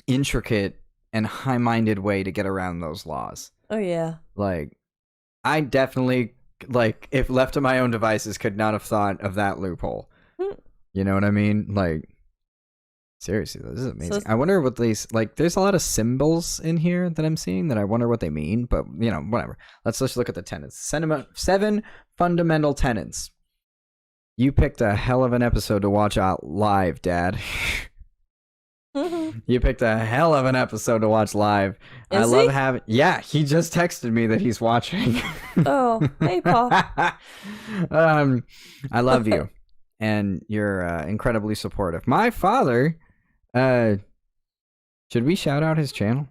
intricate and high-minded way to get around those laws. Oh yeah. Like, I definitely, like, if left to my own devices, could not have thought of that loophole. You know what I mean? Like, seriously, this is amazing. I wonder what these, like, there's a lot of symbols in here that I'm seeing that I wonder what they mean, but, you know, whatever. Let's just look at the tenets. 7 fundamental tenets. You picked a hell of an episode to watch out live, Dad. You picked a hell of an episode to watch live. I love having... Yeah, he just texted me that he's watching. Oh, hey, Paul. I love you. And you're incredibly supportive. My father, should we shout out his channel?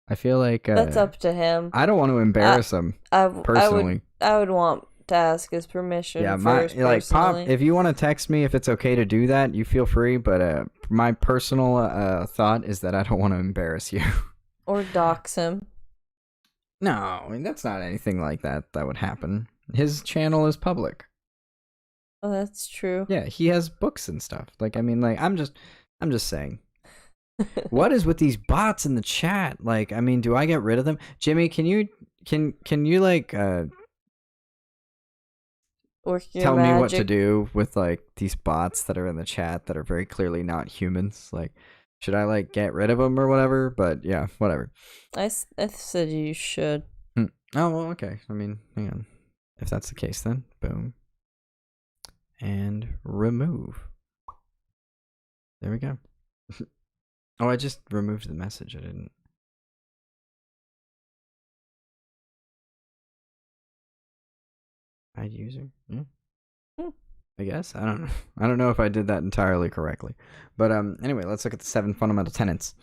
I feel like that's up to him. I don't want to embarrass him personally. I would want to ask his permission. Yeah, first, like Pop. If you want to text me, if it's okay to do that, you feel free. But my personal thought is that I don't want to embarrass you or dox him. No, I mean, that's not anything like that would happen. His channel is public. Oh, that's true. Yeah, he has books and stuff. Like, I mean, like, I'm just saying. What is with these bots in the chat? Like, I mean, do I get rid of them? Jimmy, can you like tell me what to do with like these bots that are in the chat that are very clearly not humans? Like, should I like get rid of them or whatever? But yeah, whatever. I said you should. Oh, well, okay. I mean, hang on. If that's the case, then boom. And remove. There we go. Oh, I just removed the message. I didn't. Hide user? Yeah. I guess. I don't know. I don't know if I did that entirely correctly. But anyway, let's look at the 7 fundamental tenets.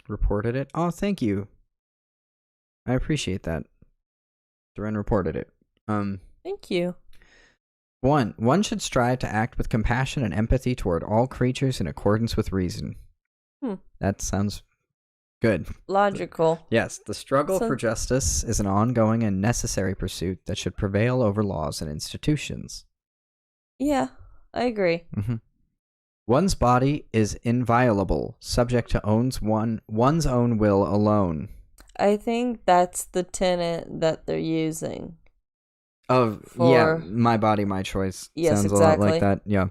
Reported it. Oh, thank you. I appreciate that. Duran reported it. Thank you. 1. One should strive to act with compassion and empathy toward all creatures in accordance with reason. That sounds good. Logical. Yes, the struggle for justice is an ongoing and necessary pursuit that should prevail over laws and institutions. Yeah, I agree. One's body is inviolable, subject to one's own will alone. I think that's the tenet that they're using. Yeah, my body, my choice. Yes, sounds exactly. a lot like that. Yeah.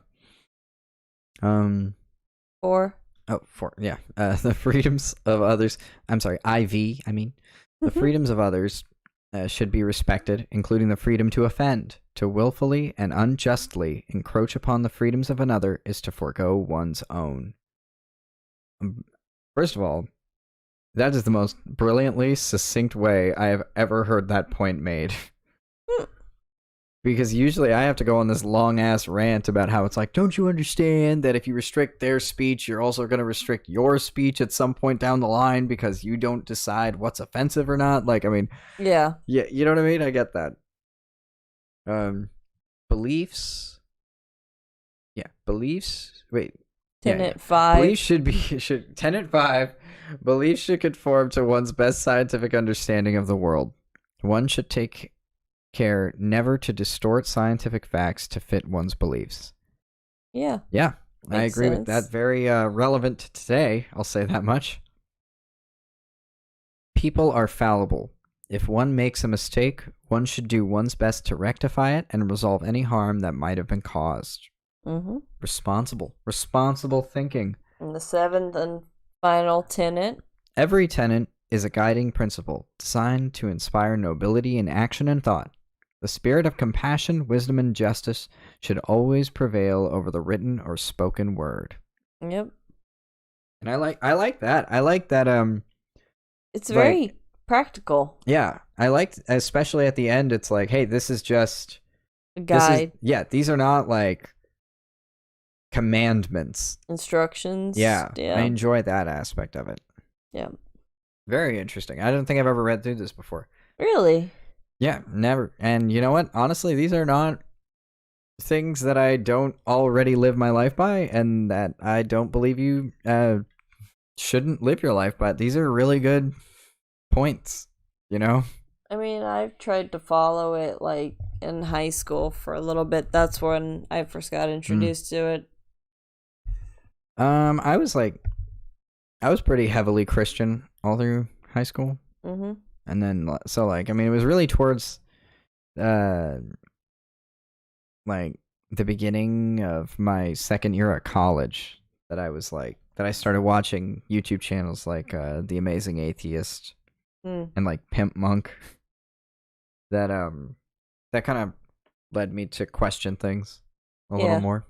4. Oh, 4. Yeah. The freedoms of others. I'm sorry. IV. I mean, the freedoms of others should be respected, including the freedom to offend. To willfully and unjustly encroach upon the freedoms of another is to forego one's own. First of all, that is the most brilliantly succinct way I have ever heard that point made. Because usually I have to go on this long-ass rant about how it's like, don't you understand that if you restrict their speech, you're also going to restrict your speech at some point down the line because you don't decide what's offensive or not? Like, I mean... Yeah, you know what I mean? I get that. Beliefs... Yeah, beliefs... Wait. Tenet 5. Beliefs Tenet 5. Beliefs should conform to one's best scientific understanding of the world. One should take care never to distort scientific facts to fit one's beliefs. Yeah. Yeah, I agree with that. Very relevant to today, I'll say that much. People are fallible. If one makes a mistake, one should do one's best to rectify it and resolve any harm that might have been caused. Responsible thinking. And the 7th and final tenet. Every tenet is a guiding principle designed to inspire nobility in action and thought. The spirit of compassion, wisdom, and justice should always prevail over the written or spoken word. Yep. And I like that. I like that. It's very practical. Yeah, I liked, especially at the end. It's like, hey, this is just a guide. These are not like commandments, instructions. Yeah, I enjoy that aspect of it. Yeah. Very interesting. I don't think I've ever read through this before. Really? Yeah, never. And you know what? Honestly, these are not things that I don't already live my life by and that I don't believe you shouldn't live your life by. These are really good points, you know? I mean, I've tried to follow it like in high school for a little bit. That's when I first got introduced to it. I was pretty heavily Christian all through high school. Mm-hmm. And then, so like, I mean, it was really towards, like the beginning of my second year at college that I started watching YouTube channels like The Amazing Atheist and like Pimp Monk. That kind of led me to question things a little more.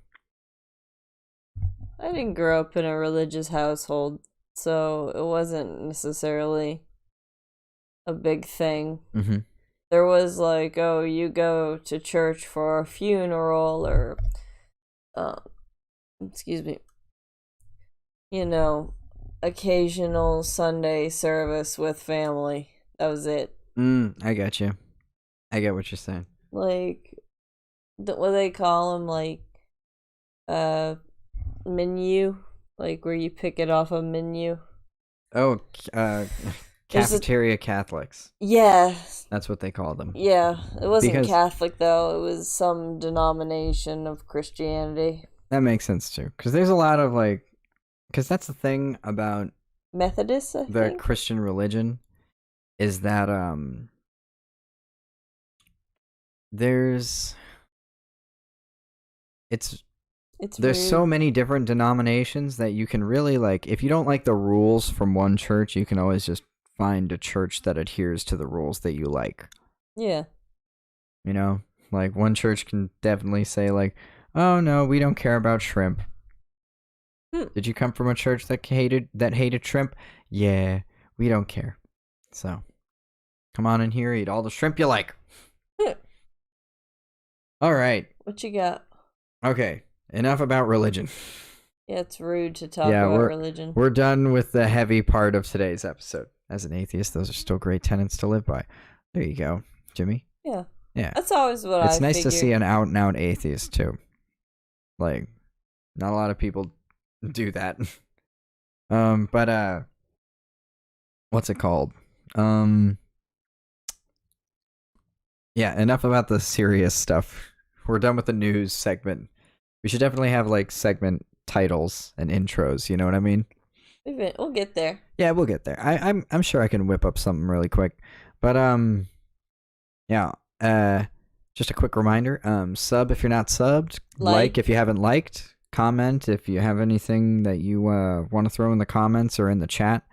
I didn't grow up in a religious household, so it wasn't necessarily a big thing. Mm-hmm. There was like, oh, you go to church for a funeral or, excuse me, occasional Sunday service with family. That was it. I got you. I get what you're saying. Like, what they call them, like, menu, like where you pick it off a menu. Oh, cafeteria Catholics. Yeah. That's what they call them. Yeah, it wasn't Catholic though. It was some denomination of Christianity. That makes sense too, because there's a lot of because that's the thing about Methodists, I the think? Christian religion, is that there's weird. so many different denominations that you can really if you don't like the rules from one church, you can always just find a church that adheres to the rules that you like. Yeah. Like one church can definitely say oh no, we don't care about shrimp. Did you come from a church that hated shrimp? Yeah, we don't care. So, come on in here, eat all the shrimp you like. All right. What you got? Okay, enough about religion. Yeah, it's rude to talk about religion. We're done with the heavy part of today's episode. As an atheist, those are still great tenets to live by. There you go, Jimmy. Yeah. Yeah. That's always what It's nice to see an out-and-out atheist, too. Not a lot of people do that. But, what's it called? Yeah, enough about the serious stuff. We're done with the news segment. We should definitely have, segment titles and intros, you know what I mean? We'll get there. Yeah, we'll get there. I'm sure I can whip up something really quick. But yeah. Just a quick reminder, sub if you're not subbed, like if you haven't liked, comment if you have anything that you want to throw in the comments or in the chat.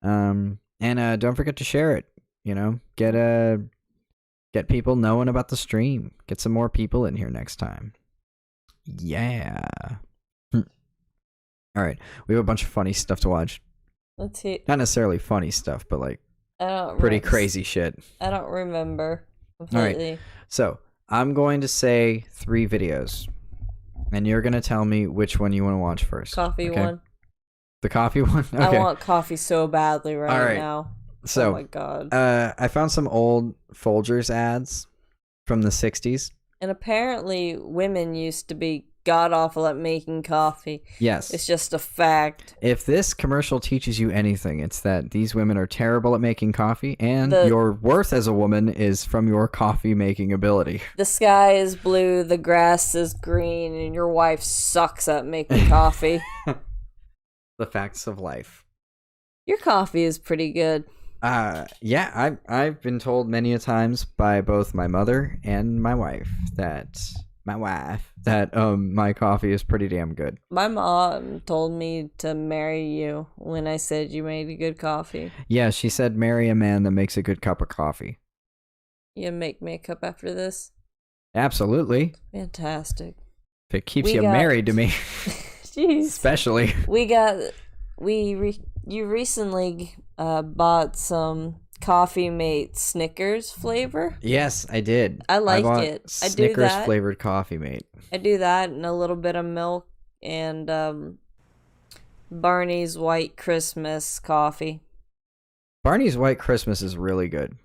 And don't forget to share it, get people knowing about the stream. Get some more people in here next time. Yeah. All right, we have a bunch of funny stuff to watch. Let's see. Not necessarily funny stuff, but I don't pretty crazy shit. I don't remember completely. All right, so I'm going to say 3 videos, and you're going to tell me which one you want to watch first. Coffee one. The coffee one? Okay. I want coffee so badly right now. So, oh my god. I found some old Folgers ads from the 60s. And apparently women used to be god-awful at making coffee. Yes. It's just a fact. If this commercial teaches you anything, it's that these women are terrible at making coffee, and your worth as a woman is from your coffee-making ability. The sky is blue, the grass is green, and your wife sucks at making coffee. The facts of life. Your coffee is pretty good. Yeah, I've been told many a times by both my mother and my wife that my coffee is pretty damn good. My mom told me to marry you when I said you made a good coffee. Yeah, she said marry a man that makes a good cup of coffee. You make me a cup after this? Absolutely. Fantastic. If it keeps you married to me. Jeez. Especially. You recently bought some Coffee Mate Snickers flavor? Yes, I did. I like it. Snickers flavored Coffee Mate. I do that and a little bit of milk and Barney's White Christmas coffee. Barney's White Christmas is really good.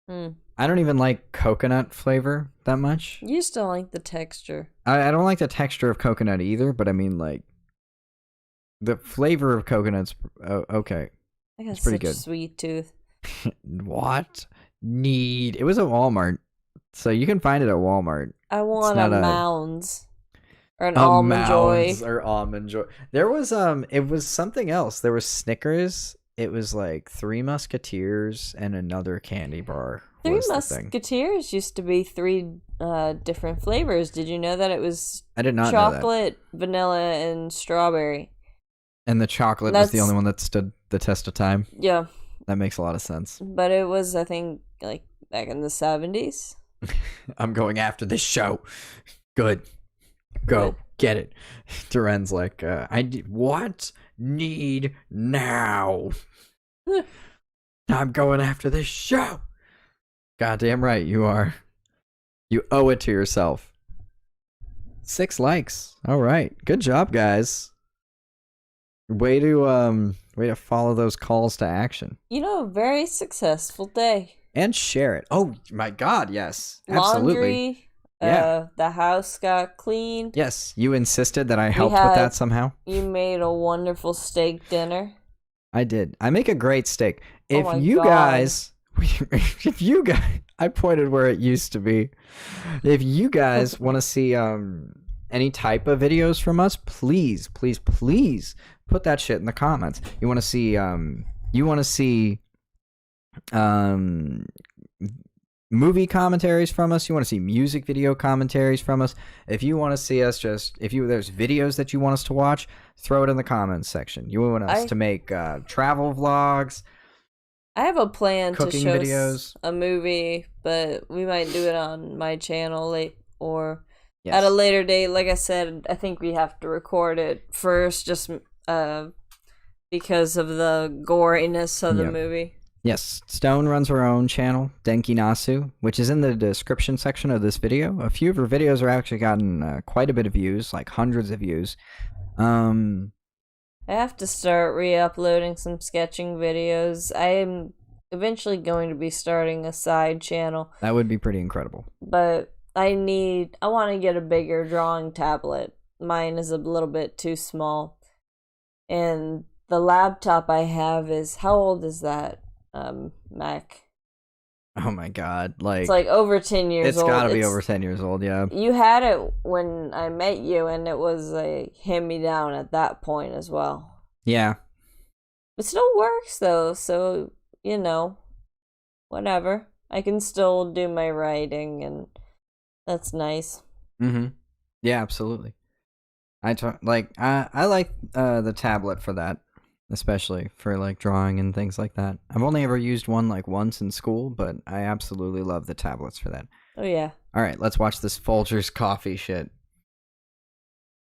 I don't even like coconut flavor that much. You just don't like the texture. I don't like the texture of coconut either, but I mean the flavor of coconut's okay. I got it's pretty such good. A sweet tooth. What? It was at Walmart, so you can find it at Walmart. I want a Mounds. Or an almond joy. Or almond joy. There was it was something else. There was Snickers. It was like Three Musketeers and another candy bar. Three Musketeers used to be 3 different flavors. Did you know that it was I did not chocolate, vanilla, and strawberry? And the chocolate was the only one that stood the test of time? Yeah. That makes a lot of sense. But it was, I think, like back in the 70s. I'm going after this show. Good. Go. Get it. Duran's like, what? Need now. I'm going after this show. Goddamn right you are. You owe it to yourself. 6 likes. All right. Good job, guys. Way to follow those calls to action. Very successful day. And share it. Oh my God, yes. Absolutely. Laundry. Yeah. The house got cleaned. Yes, you insisted that I helped with that somehow. You made a wonderful steak dinner. I did. I make a great steak. If you God. guys, I pointed where it used to be. If you guys want to see any type of videos from us, please put that shit in the comments. You want to see movie commentaries from us, you want to see music video commentaries from us, if you want to see us there's videos that you want us to watch, throw it in the comments section. You want us to make travel vlogs. I have a plan to show videos. A movie, but we might do it on my channel at a later date. Like I said, I think we have to record it first, just because of the goriness of the movie. Yes, Stone runs her own channel, DenkiNasu, which is in the description section of this video. A few of her videos are actually gotten quite a bit of views, like hundreds of views. I have to start re-uploading some sketching videos. I am eventually going to be starting a side channel. That would be pretty incredible. But I want to get a bigger drawing tablet. Mine is a little bit too small. And the laptop I have is, how old is that? Mac. Oh my God! It's like over 10 years old. It's gotta be over 10 years old. Yeah. You had it when I met you, and it was a hand-me-down at that point as well. Yeah. It still works though, so whatever. I can still do my writing, and that's nice. Mm-hmm. Yeah, absolutely. I like the tablet for that. Especially for like drawing and things like that. I've only ever used one like once in school, but I absolutely love the tablets for that. Oh yeah. All right, let's watch this Folgers coffee shit.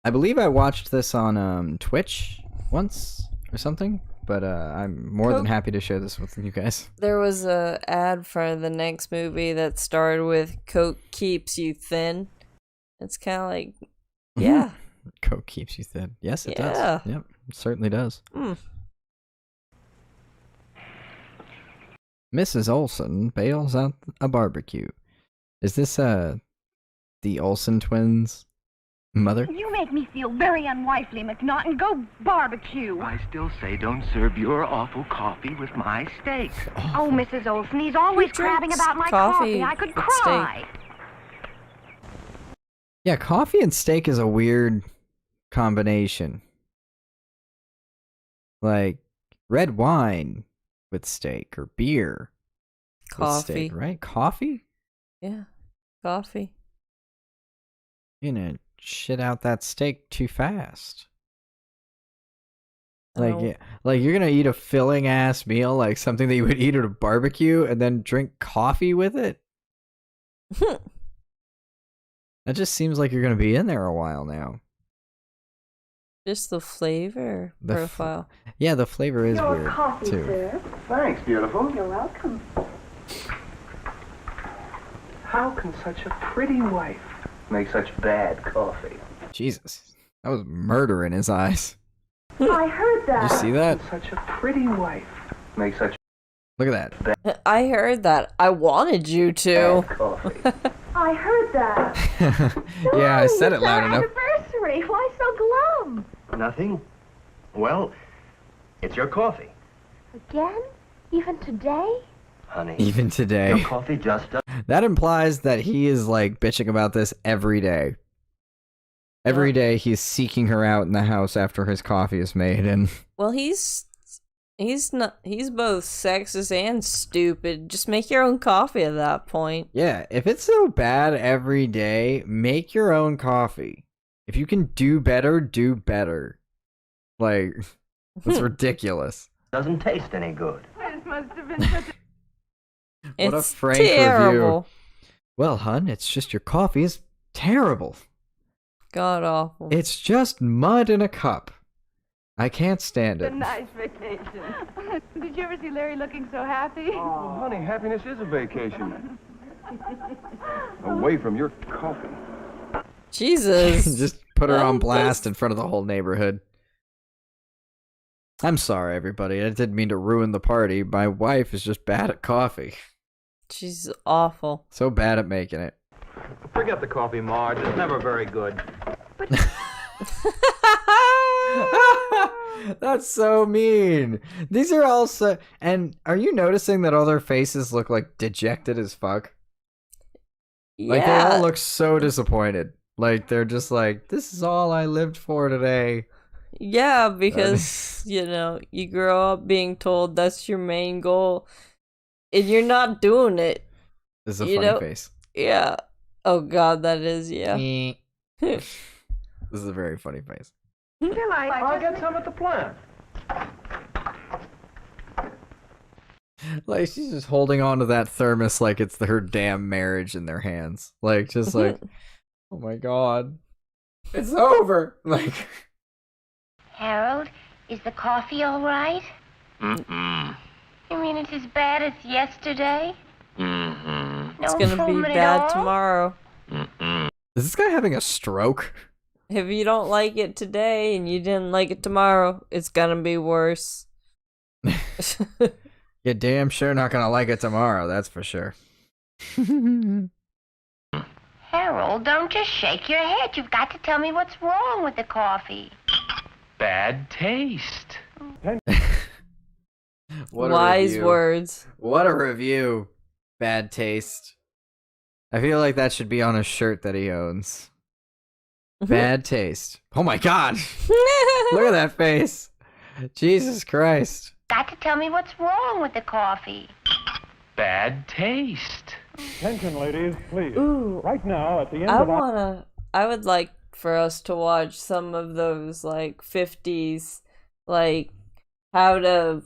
I believe I watched this on Twitch once or something, but I'm more than happy to share this with you guys. There was a ad for the next movie that started with "Coke keeps you thin." It's kind of like, yeah. Coke keeps you thin. Yes, it does. Yep, it certainly does. Mrs. Olsen bails out a barbecue. Is this the Olsen twins' mother? You make me feel very unwifely, McNaughton. Go barbecue. I still say don't serve your awful coffee with my steak. Oh, Mrs. Olsen, he's always crabbing about my coffee. I could cry. Yeah, coffee and steak is a weird combination. Like red wine with steak or beer with steak, right? Coffee? Yeah, coffee. You're gonna shit out that steak too fast. Like you're gonna eat a filling ass meal, like something that you would eat at a barbecue, and then drink coffee with it. That just seems like you're gonna be in there a while now. Just the flavor profile. Yeah, the flavor is weird coffee, too. Sir. Thanks, beautiful. You're welcome. How can such a pretty wife make such bad coffee? Jesus, that was murder in his eyes. I heard that. Did you see that? Such a pretty wife make such Look at that. I heard that. I wanted you to. bad coffee. I heard that. Yeah, I said it loud enough. Anniversary. Why so glum? Nothing? Well, it's your coffee. Again? Even today? Honey. Even today. Your coffee just does. That implies that he is like bitching about this every day. Every day he's seeking her out in the house after his coffee is made, and well, he's both sexist and stupid. Just make your own coffee at that point. yeah, if it's so bad every day, make your own coffee. If you can do better, do better. Like, it's ridiculous. Doesn't taste any good. This must have been such a... What a It's frank terrible. review. Well, hun, it's just your coffee is terrible. God awful. It's just mud in a cup. I can't stand it. nice vacation. Did you ever see Larry looking so happy? Well, honey, happiness is a vacation. Away from your coffee. Jesus. Just put her on blast in front of the whole neighborhood. I'm sorry, everybody. I didn't mean to ruin the party. My wife is just bad at coffee. She's awful. So bad at making it. Forget the coffee, Marge. It's never very good. That's so mean. These are all so... And are you noticing that all their faces look like dejected as fuck? Yeah. Like, they all look so disappointed. Like, they're just like, this is all I lived for today. Yeah, because, you know, you grow up being told that's your main goal, and you're not doing it. This is a funny face. Yeah. Oh, God, that is, yeah. This is a very funny face. I'll get some at the plant. Like, she's just holding on to that thermos like it's her damn marriage in their hands. Like, just like, oh my God. It's over. Like... Harold, is the coffee all right? Mm-mm. You mean it's as bad as yesterday? Mm-hmm. It's gonna be bad tomorrow. Mm-mm. Is this guy having a stroke? If you don't like it today and you didn't like it tomorrow, it's gonna be worse. You're damn sure not gonna like it tomorrow, that's for sure. Harold, don't just shake your head. You've got to tell me what's wrong with the coffee. Bad taste. What a Wise review. words. What a review. Bad taste. I feel like that should be on a shirt that he owns. Bad taste. Oh my God. Look at that face. Jesus Christ. Got to tell me what's wrong with the coffee. Bad taste. Attention, ladies, please. Ooh. Right now, at the end of I would like for us to watch some of those, like, 50s, like, how to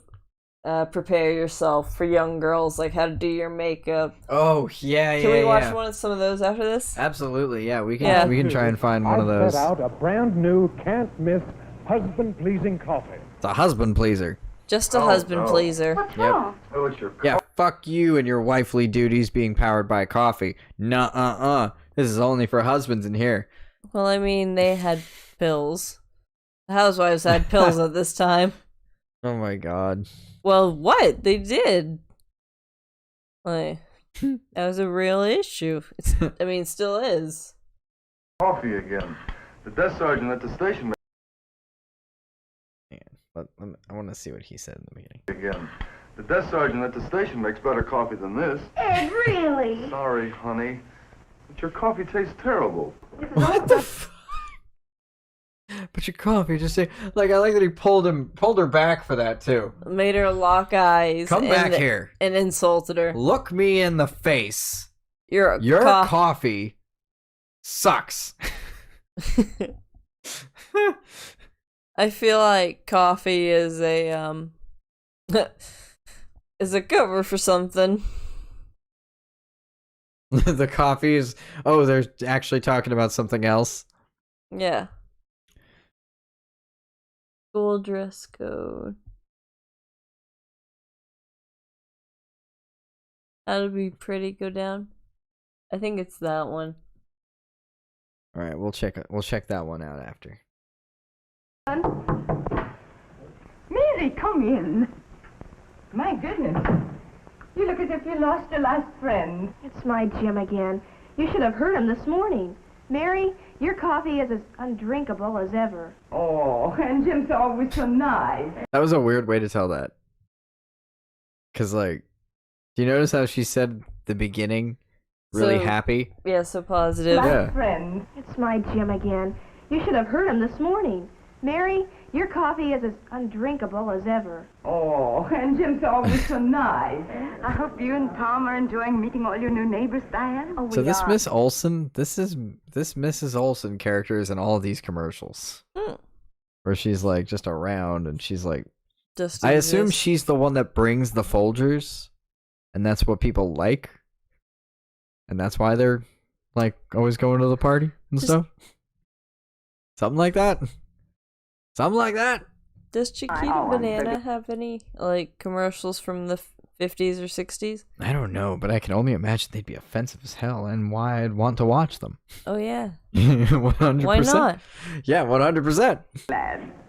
prepare yourself for young girls, like how to do your makeup. Oh, yeah. Can we watch some of those after this? Absolutely, yeah. We can try and find one of those. set out a brand new, can't-miss, husband-pleasing coffee. It's a husband pleaser. Just a husband pleaser. What's Yep. wrong? Oh, it's your Yeah, fuck you and your wifely duties being powered by coffee. Nuh-uh-uh. This is only for husbands in here. Well, I mean, they had pills. The housewives had pills at this time. Oh my God. Well, what? They did. Like, that was a real issue. I mean, still is. coffee again. The desk sergeant at the station I want to see what he said in the beginning. again. The desk sergeant at the station makes better coffee than this. Ed, really? Sorry, honey. But your coffee tastes terrible. What the fuck? But your coffee just say like I like that he pulled her back for that too. Made her lock eyes. Come back here. And insulted her. Look me in the face. Your coffee sucks. I feel like coffee is a is a cover for something. The coffee is they're actually talking about something else. Yeah. School dress code. How to be pretty go down? I think it's that one. All right, we'll check that one out after. Mary, come in. My goodness. You look as if you lost your last friend. It's my Jim again. You should have heard him this morning. Mary, your coffee is as undrinkable as ever. Oh, and Jim's always so nice. That was a weird way to tell that. Cause like, do you notice how she said the beginning really happy? Yeah, so positive. Last friend. It's my Jim again. You should have heard him this morning. Mary, your coffee is as undrinkable as ever. Oh, and Jim's always so nice. I hope you and Tom are enjoying meeting all your new neighbors, Diane. Oh, So this Miss Olsen, this Mrs. Olsen character is in all of these commercials. Where she's like just around and she's like, Just I assume exists. she's the one that brings the Folgers, and that's what people like, and that's why they're like always going to the party and stuff. Something like that. Something like that. Does Chiquita Banana have any like commercials from the 50s or 60s? I don't know, but I can only imagine they'd be offensive as hell, and why I'd want to watch them. Oh yeah. 100%. Why not? Yeah, 100%.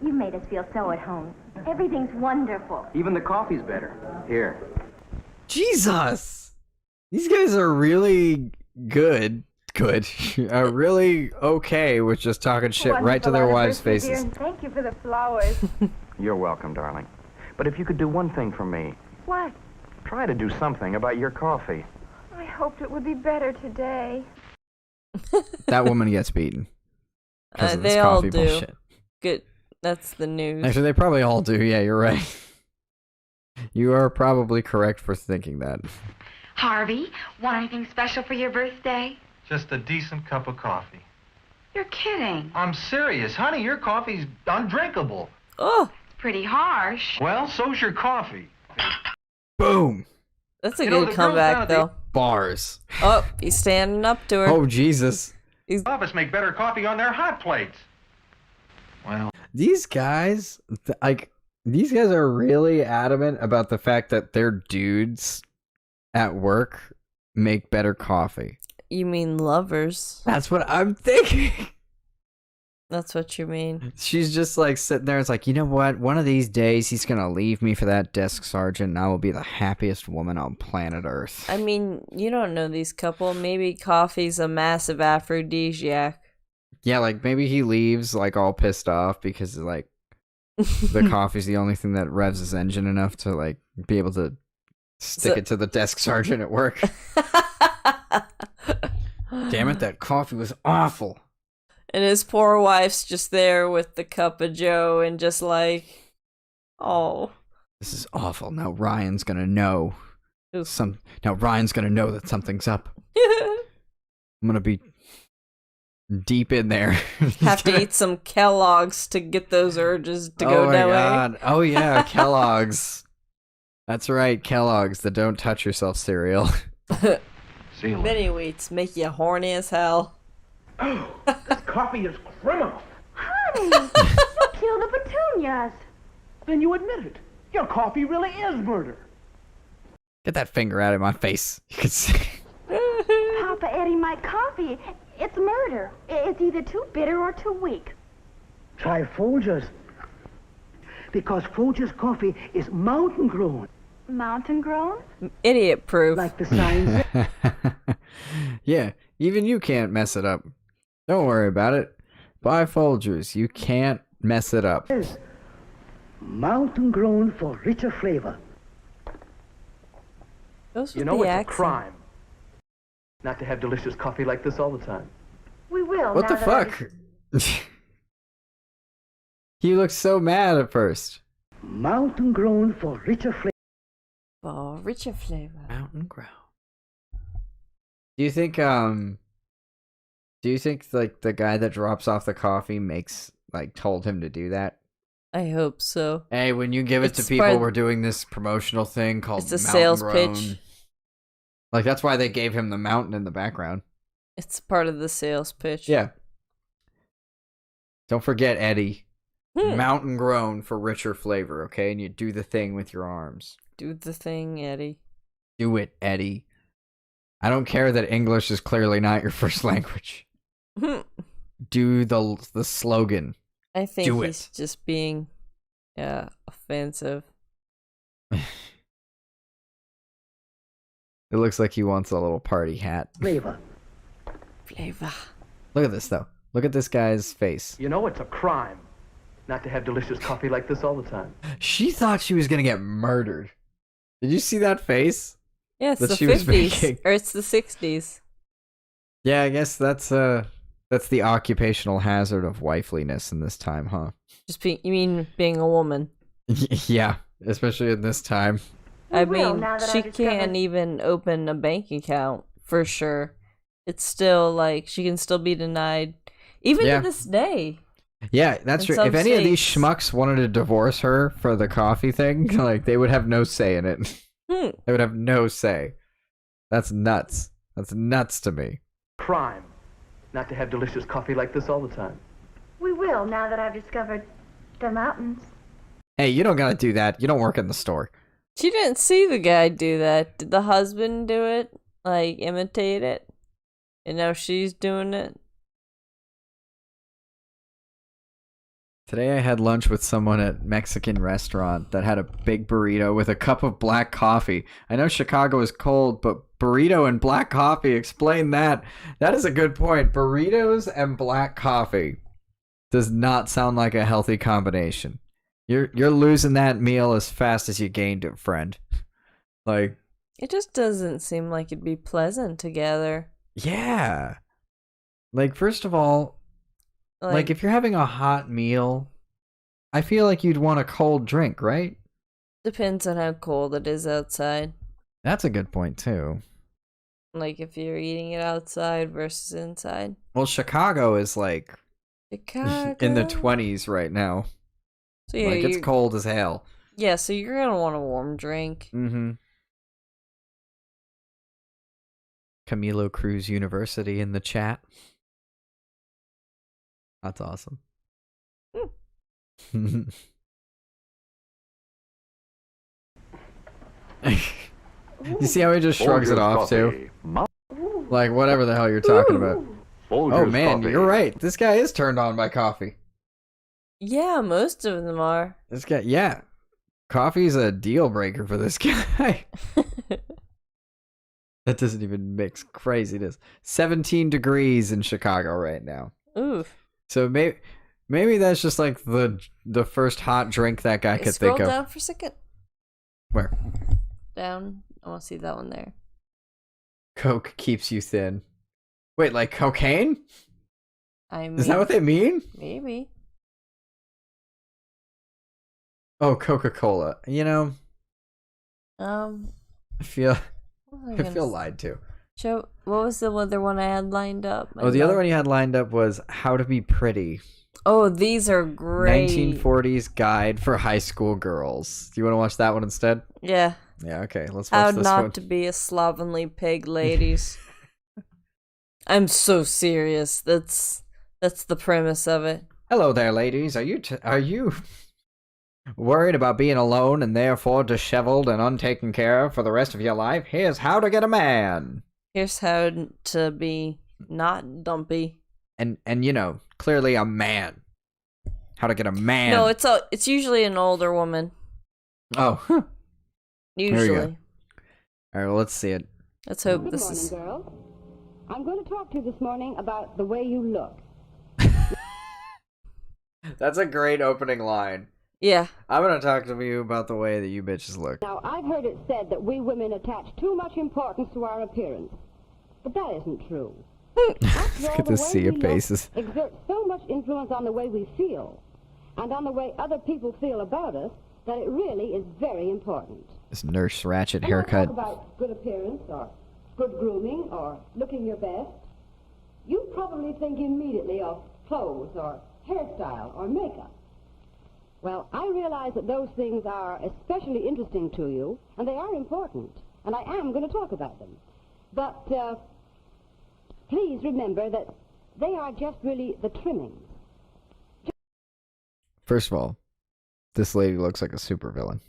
You made us feel so at home. Everything's wonderful. Even the coffee's better. Here. Jesus! These guys are really good. Really okay with just talking shit right to their wives' faces. Dear, thank you for the flowers. You're welcome, darling. But if you could do one thing for me, What? try to do something about your coffee. I hoped it would be better today. That woman gets beaten. 'Cause of this They all coffee do. bullshit. Good. That's the news. Actually, they probably all do. Yeah, you're right. You are probably correct for thinking that. Harvey, want anything special for your birthday? Just a decent cup of coffee. You're kidding. I'm serious. Honey, your coffee's undrinkable. Oh, Pretty harsh. Well, so's your coffee. Boom. that's a You know, good the girls comeback down at though. Bars. Oh, he's standing up to her. Oh, Jesus. Office make better coffee on their hot plates. Well, These guys, these guys are really adamant about the fact that their dudes at work make better coffee. You mean lovers? That's what I'm thinking. That's what you mean. She's just like sitting there. It's like, you know what? One of these days he's going to leave me for that desk sergeant and I will be the happiest woman on planet Earth. I mean, you don't know these couple. Maybe coffee's a massive aphrodisiac. Yeah, like maybe he leaves like all pissed off because like the coffee's the only thing that revs his engine enough to like be able to stick it to the desk sergeant at work. Damn it, that coffee was awful. And his poor wife's just there with the cup of joe and just like, oh. This is awful. Now Ryan's gonna know. Now Ryan's gonna know that something's up. I'm gonna be deep in there. Have to eat some Kellogg's to get those urges to go that God. way. Oh yeah, Kellogg's. That's right, Kellogg's, the don't touch yourself cereal. Mini wheats make you horny as hell. This coffee is criminal. Honey, you killed the petunias. Then you admit it. Your coffee really is murder. Get that finger out of my face. You can see. Papa Eddie, my coffee, it's murder. It's either too bitter or too weak. Try Folgers. Because Folgers coffee is mountain grown. Mountain grown? Idiot proof. Like the sign says. Yeah, even you can't mess it up. Don't worry about it. Buy Folgers. You can't mess it up. Mountain grown for richer flavor. You know it's a crime not to have delicious coffee like this all the time. We will. What the fuck? He looks so mad at first. Mountain grown for richer flavor. Oh, richer flavor. Mountain grown. Do you think like the guy that drops off the coffee told him to do that? I hope so. Hey, when you give it to people, we're doing this promotional thing called It's a Mountain sales Grown. pitch. Like that's why they gave him the mountain in the background. It's part of the sales pitch. Yeah. Don't forget, Eddie. Mountain grown for richer flavor, okay? And you do the thing with your arms. Do the thing, Eddie. Do it, Eddie. I don't care that English is clearly not your first language. Do the slogan. I think do he's just being offensive. It looks like he wants a little party hat. Flavor. Look at this, though. Look at this guy's face. You know it's a crime not to have delicious coffee like this all the time. She thought she was going to get murdered. Did you see that face? Yeah, it's that the she was 50s. making? Or it's the 60s. Yeah, I guess that's That's the occupational hazard of wifeliness in this time, huh? You mean being a woman? Yeah, especially in this time. I mean, she can't even open a bank account for sure. It's still like she can still be denied, even to this day. Yeah, that's true. If any of these schmucks wanted to divorce her for the coffee thing, like they would have no say in it. They would have no say. That's nuts. That's nuts to me. Crime, not to have delicious coffee like this all the time. We will now that I've discovered the mountains. Hey, you don't gotta do that. You don't work in the store. She didn't see the guy do that. Did the husband do it? Like, imitate it? And now she's doing it? Today I had lunch with someone at a Mexican restaurant that had a big burrito with a cup of black coffee. I know Chicago is cold, but burrito and black coffee, explain that. That is a good point. Burritos and black coffee does not sound like a healthy combination. You're losing that meal as fast as you gained it, friend. Like, it just doesn't seem like it'd be pleasant together. Yeah. Like, first of all, like if you're having a hot meal, I feel like you'd want a cold drink, right? Depends on how cold it is outside. That's a good point, too. Like if you're eating it outside versus inside. Well, Chicago is like Chicago in the 20s right now. So yeah, like it's cold as hell. Yeah, so you're gonna want a warm drink. Mm-hmm. Camilo Cruz University in the chat. That's awesome. You see how he just shrugs it off too? Like whatever the hell you're talking about. Oh man, you're right. This guy is turned on by coffee. Yeah, most of them are. This guy, yeah. Coffee's a deal breaker for this guy. That doesn't even mix craziness. 17 degrees in Chicago right now. Oof. So maybe that's just like the first hot drink that guy could think of. Scroll down for a second. Where? Down. I want to see that one there. Coke keeps you thin. Wait, like cocaine? Is that what they mean? Maybe. Oh, Coca-Cola. You know, I feel lied to. What was the other one I had lined up? The other one you had lined up was How to Be Pretty. Oh, these are great. 1940s Guide for High School Girls. Do you want to watch that one instead? Yeah. Yeah, okay. Let's watch this one. How not to be a slovenly pig, ladies. I'm so serious. That's the premise of it. Hello there, ladies. Are you worried about being alone and therefore disheveled and untaken care of for the rest of your life? Here's how to get a man. Here's how to be not dumpy. And you know, clearly a man. How to get a man. No, it's usually an older woman. Oh. Usually. There we go. All right, well, let's see it. Let's hope Good morning, girls. I'm going to talk to you this morning about the way you look. That's a great opening line. Yeah. I'm going to talk to you about the way that you bitches look. Now, I've heard it said that we women attach too much importance to our appearance. But that isn't true. Let's get to see your faces. Exerts so much influence on the way we feel and on the way other people feel about us that it really is very important. This Nurse Ratched When haircut. I talk about good appearance or good grooming or looking your best, you probably think immediately of clothes or hairstyle or makeup. Well, I realize that those things are especially interesting to you, and they are important, and I am going to talk about them. But please remember that they are just really the trimmings. First of all, this lady looks like a supervillain.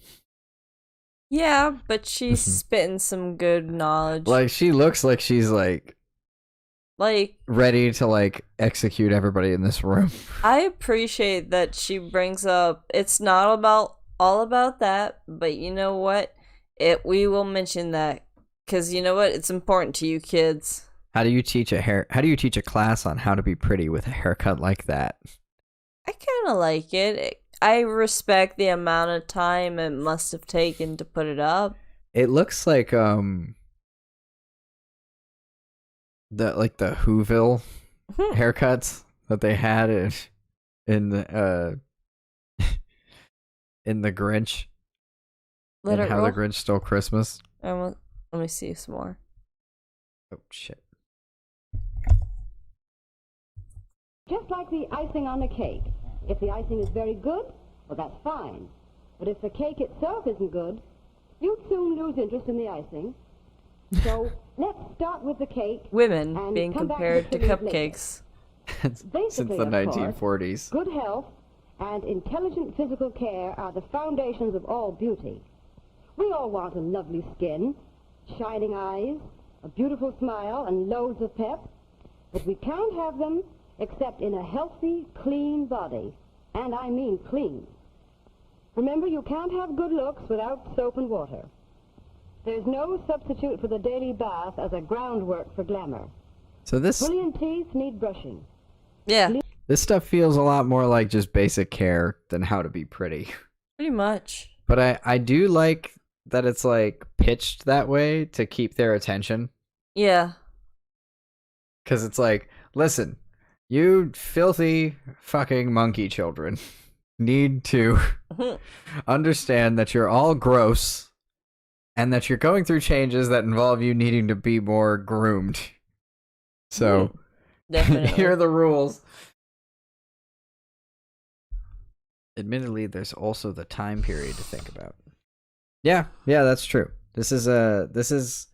Yeah, but she's spitting some good knowledge. Like, she looks like she's like ready to like execute everybody in this room. I appreciate that she brings up it's not all about that, but you know what? We will mention that cuz you know what? It's important to you kids. How do you teach a class on how to be pretty with a haircut like that? I kind of like it. I respect the amount of time it must have taken to put it up. It looks like the Whoville haircuts that they had in the in the Grinch. Let and it How roll. the Grinch Stole Christmas. Let me see some more. Oh shit. Just like the icing on the cake. If the icing is very good, well, that's fine. But if the cake itself isn't good, you'd soon lose interest in the icing. So let's start with the cake. Women and being come back compared to the fillings later. Since cupcakes. the Basically, of course, 1940s. good health and intelligent physical care are the foundations of all beauty. We all want a lovely skin, shining eyes, a beautiful smile, and loads of pep. But we can't have them except in a healthy, clean body. And I mean clean. Remember, you can't have good looks without soap and water. There's no substitute for the daily bath as a groundwork for glamour. So this Brilliant teeth need brushing. Yeah. this stuff feels a lot more like just basic care than how to be pretty. Pretty much. But I do like that it's like pitched that way to keep their attention. Yeah. Because it's like, listen, you filthy fucking monkey children need to understand that you're all gross and that you're going through changes that involve you needing to be more groomed. So, Definitely. here are the rules. Admittedly, there's also the time period to think about. Yeah, that's true. This is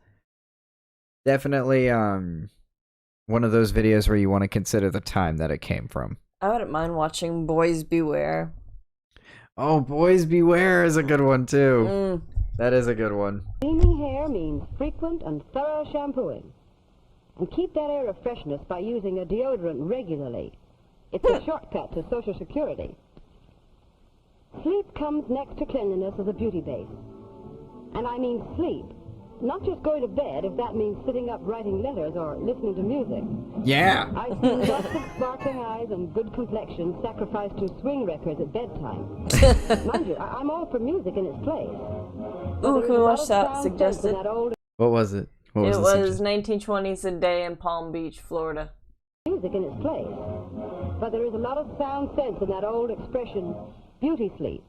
definitely one of those videos where you want to consider the time that it came from. I wouldn't mind watching Boys Beware. Oh, Boys Beware is a good one too. That is a good one. Cleaning hair means frequent and thorough shampooing. And keep that air of freshness by using a deodorant regularly. It's a shortcut to Social Security. Sleep comes next to cleanliness as a beauty base. And I mean sleep. Not just going to bed if that means sitting up writing letters or listening to music. Yeah. I've seen lots of sparkling eyes and good complexion sacrificed to swing records at bedtime. Mind you, I'm all for music in its place. Ooh, can we watch that suggested? What was it? What It the was 1920s a day in Palm Beach, Florida. Music in its place. But there is a lot of sound sense in that old expression, beauty sleep.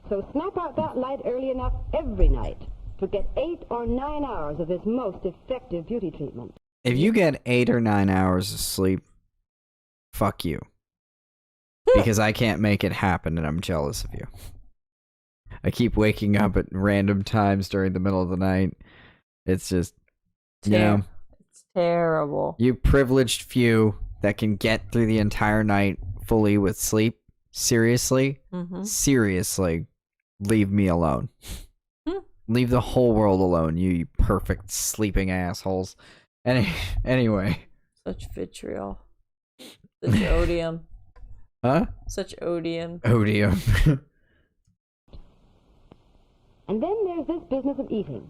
So snap out that light early enough every night to get 8 or 9 hours of this most effective beauty treatment. If you get 8 or 9 hours of sleep, fuck you. Because I can't make it happen and I'm jealous of you. I keep waking up at random times during the middle of the night. It's just, you know. It's terrible. You privileged few that can get through the entire night fully with sleep. Seriously? Seriously, leave me alone. Leave the whole world alone, you perfect sleeping assholes. Anyway. Such vitriol. Such odium. Huh? Such odium. Odium. And then there's this business of eating.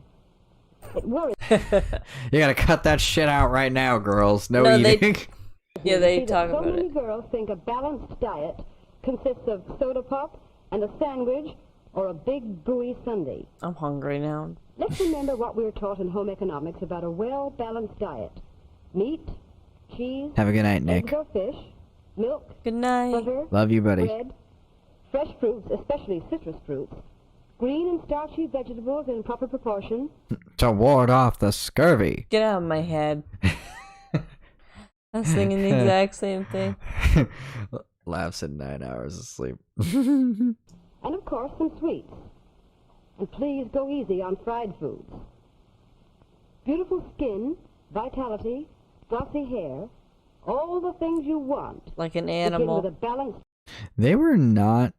It worries. You gotta cut that shit out right now, girls. No eating. They See talk that about so many it. girls think a balanced diet consists of soda pop and a sandwich or a big gooey sundae. I'm hungry now. Let's remember what we were taught in home economics about a well-balanced diet. Meat, cheese, Have a good night, Nick. eggs or fish, milk, Good night. butter, Love you, buddy. bread, fresh fruits, especially citrus fruits, green and starchy vegetables in proper proportion. To ward off the scurvy. Get out of my head. I was thinking the exact same thing. Laughs at 9 hours of sleep. And of course, some sweets. And please go easy on fried foods. Beautiful skin, vitality, glossy hair, all the things you want. Like an Begin animal. with a balanced They were not.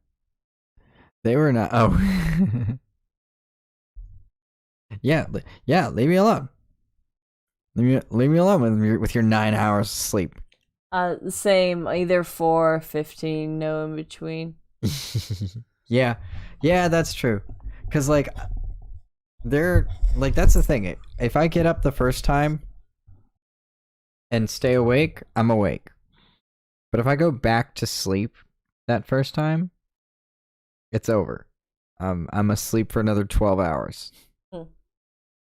Oh. Yeah, leave me alone. Leave me alone with your 9 hours of sleep. The same, either 4 or 15, no in between. Yeah, that's true. Cause like, that's the thing. If I get up the first time and stay awake, I'm awake. But if I go back to sleep that first time, it's over. I'm asleep for another 12 hours.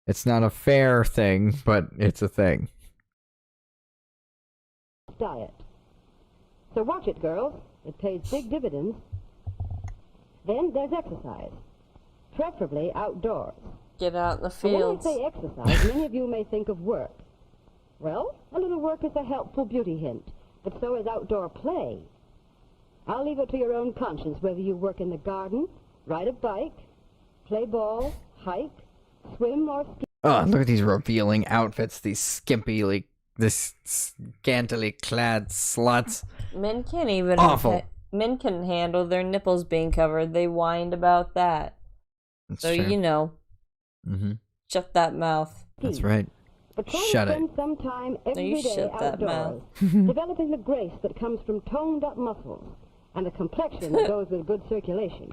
It's not a fair thing, but it's a thing. balanced diet. So watch it, girls. It pays big dividends. Then there's exercise, preferably outdoors. Get out in the So when I fields. say exercise, many of you may think of work. Well, a little work is a helpful beauty hint, but so is outdoor play. I'll leave it to your own conscience whether you work in the garden, ride a bike, play ball, hike, swim, or ski. Oh, look at these revealing outfits, these this scantily clad sluts. Men can't even. Awful. Men can handle their nipples being covered. They whined about that. That's so true. you know. Mm-hmm. Shut that mouth. That's right. But try Shut to it. spend some time every you day shut that outdoors, mouth. developing the grace that comes from toned-up muscles and a complexion that goes with good circulation.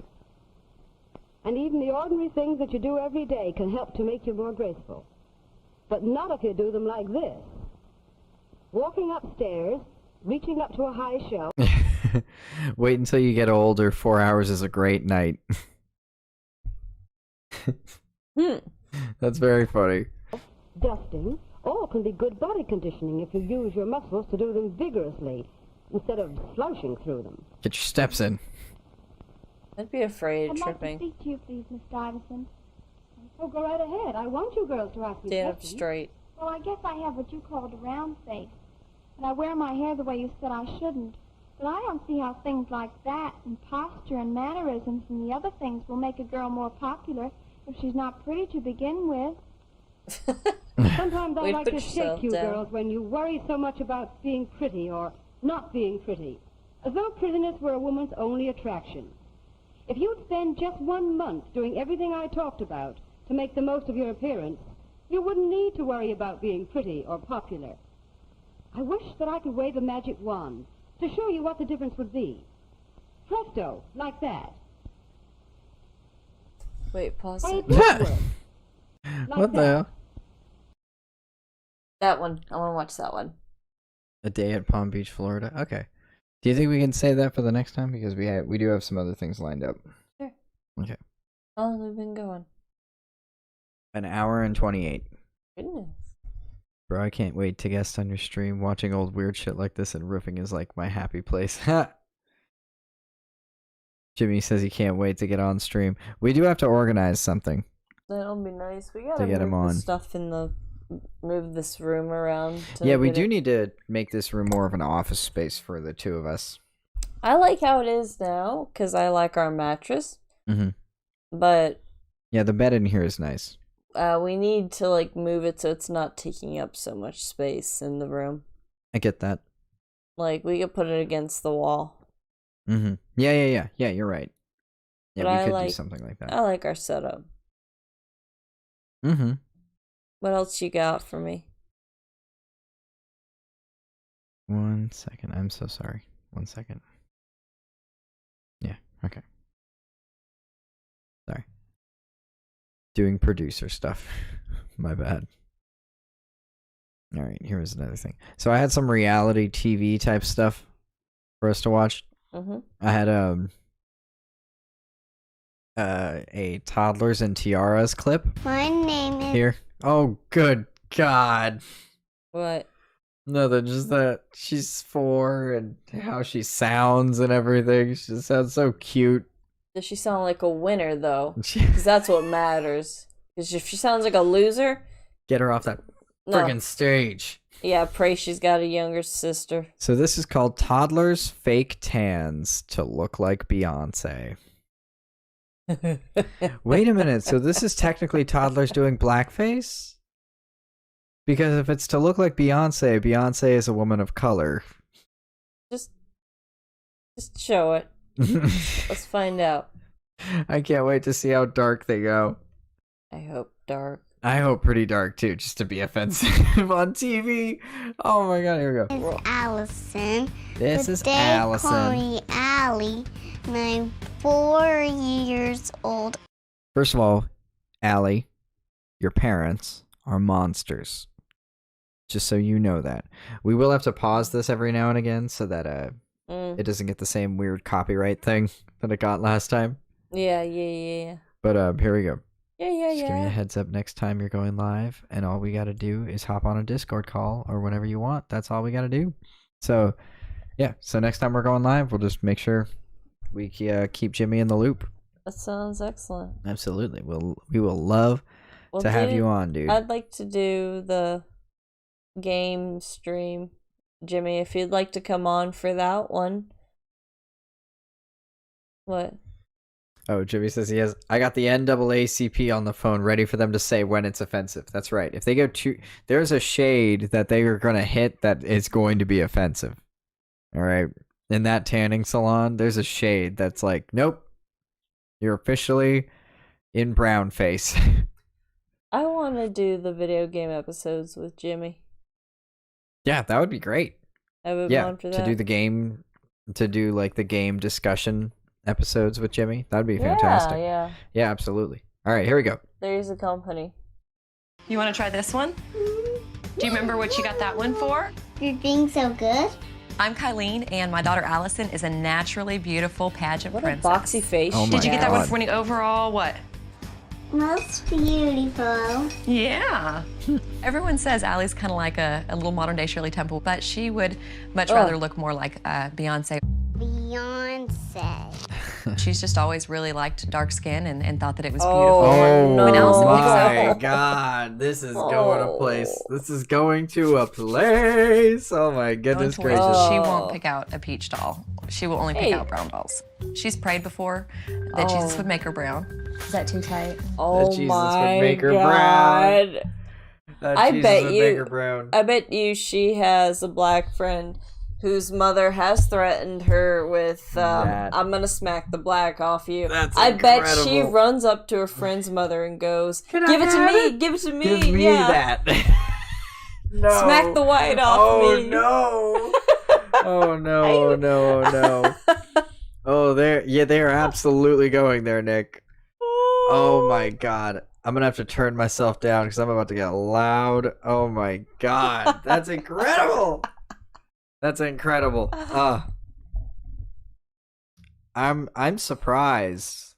And even the ordinary things that you do every day can help to make you more graceful. But not if you do them like this. Walking upstairs, reaching up to a high shelf. Wait until you get older. 4 hours is a great night. That's very funny. Dusting, all can be good body conditioning if you use your muscles to do them vigorously instead of slouching through them. Get your steps in. I'd be afraid of I'd like to tripping. speak to you, please, Miss Stuyvesant. Oh, go right ahead. I want you girls to ask me Stand up questions. straight. Well, I guess I have what you called a round face. And I wear my hair the way you said I shouldn't. But I don't see how things like that and posture and mannerisms and the other things will make a girl more popular if she's not pretty to begin with. Sometimes I Way to like put to yourself shake you down. girls when you worry so much about being pretty or not being pretty, as though prettiness were a woman's only attraction. If you'd spend just 1 month doing everything I talked about to make the most of your appearance, you wouldn't need to worry about being pretty or popular. I wish that I could wave a magic wand to show you what the difference would be. Presto, like that. Wait, pause Hey, it. it does work. Like What the that. hell? That one. I want to watch that one. A day at Palm Beach, Florida. Okay. Do you think we can save that for the next time? Because we do have some other things lined up. Sure. Okay. How long have we been going? An hour and 28. Goodness. Bro, I can't wait to guest on your stream. Watching old weird shit like this and riffing is like my happy place. Jimmy says he can't wait to get on stream. We do have to organize something. That'll be nice. We gotta To get him move the on. stuff in the move this room around. To Yeah, we get do it- need to make this room more of an office space for the two of us. I like how it is now because I like our mattress, Mm-hmm. but Yeah, the bed in here is nice. we need to like move it so it's not taking up so much space in the room. I get that. Like we could put it against the wall. Mm-hmm. Yeah, you're right. Yeah, But we I could like, do something like that. I like our setup. Mm-hmm. What else you got for me? 1 second. I'm so sorry. 1 second. Yeah, okay. Sorry. Doing producer stuff. My bad. Alright, here was another thing. So I had some reality TV type stuff for us to watch. Mm-hmm. I had a Toddlers and Tiaras clip. My name is... Here. Oh, good God. What? Nothing, just that she's 4 and how she sounds and everything. She just sounds so cute. Does she sound like a winner though? Because that's what matters. Because if she sounds like a loser, Get her off that No. friggin' stage. yeah, pray she's got a younger sister. So this is called Toddlers Fake Tans to Look Like Beyonce. Wait a minute, so this is technically toddlers doing blackface? Because if it's to look like Beyonce, Beyonce is a woman of color. Just show it. Let's find out. I can't wait to see how dark they go. I hope dark. I hope pretty dark too, just to be offensive on TV. Oh my god, here we go. It's Allison. This But is they Allison. call me Allie, and I'm 4 years old. First of all, Allie, your parents are monsters. Just so you know that. We will have to pause this every now and again so that it doesn't get the same weird copyright thing that it got last time. Yeah. But here we go. Yeah. Just give me a heads up next time you're going live, and all we gotta do is hop on a Discord call or whenever you want. That's all we gotta do. So, yeah. So next time we're going live, we'll just make sure we keep Jimmy in the loop. That sounds excellent. Absolutely. We will love to have you on, dude. I'd like to do the game stream, Jimmy, if you'd like to come on for that one. What? Oh, Jimmy says he has. I got the NAACP on the phone, ready for them to say when it's offensive. That's right. If they go too, there's a shade that they are going to hit that is going to be offensive. All right. In that tanning salon, there's a shade that's like, nope, you're officially in brown face. I want to do the video game episodes with Jimmy. Yeah, that would be great. I would want for that. To do the game, to do like the game discussion episodes with Jimmy. That'd be fantastic. Yeah. Yeah, absolutely. All right, here we go. There's a company. You want to try this one? Do you remember what you got that one for? You're being so good. I'm Kylene, and my daughter Allison is a naturally beautiful pageant princess. What a boxy face. Oh Did you get that one God. for winning overall what? Most beautiful. Yeah. Everyone says Allie's kind of like a little modern day Shirley Temple, but she would much rather look more like Beyonce. Beyonce. She's just always really liked dark skin and thought that it was beautiful. Oh When Allison picks my up- God! This is going to place. This is going to a place. Oh my goodness Going gracious! towards- She won't pick out a peach doll. She will only pick out brown dolls. She's prayed before that Jesus would make her brown. Is that too tight? Oh Jesus my would make her God. brown. That I Jesus bet would you. make her brown. I bet you she has a black friend whose mother has threatened her with, "I'm gonna smack the black off you." That's I bet she incredible. runs up to her friend's mother and goes, Can I "Give it to have me! it? Give it to me! Give me yeah. that. No. Smack the white off Oh me!" no! Oh no! No! No! Oh, they're absolutely going there, Nick. Oh my God. I'm gonna have to turn myself down because I'm about to get loud. Oh my God. That's incredible. That's incredible. I'm surprised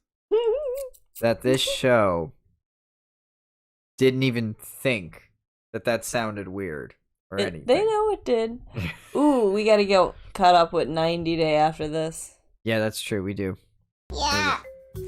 that this show didn't even think that sounded weird or anything. They know it did. Ooh, we gotta get caught up with 90 Day after this. Yeah, that's true. We do. Yeah.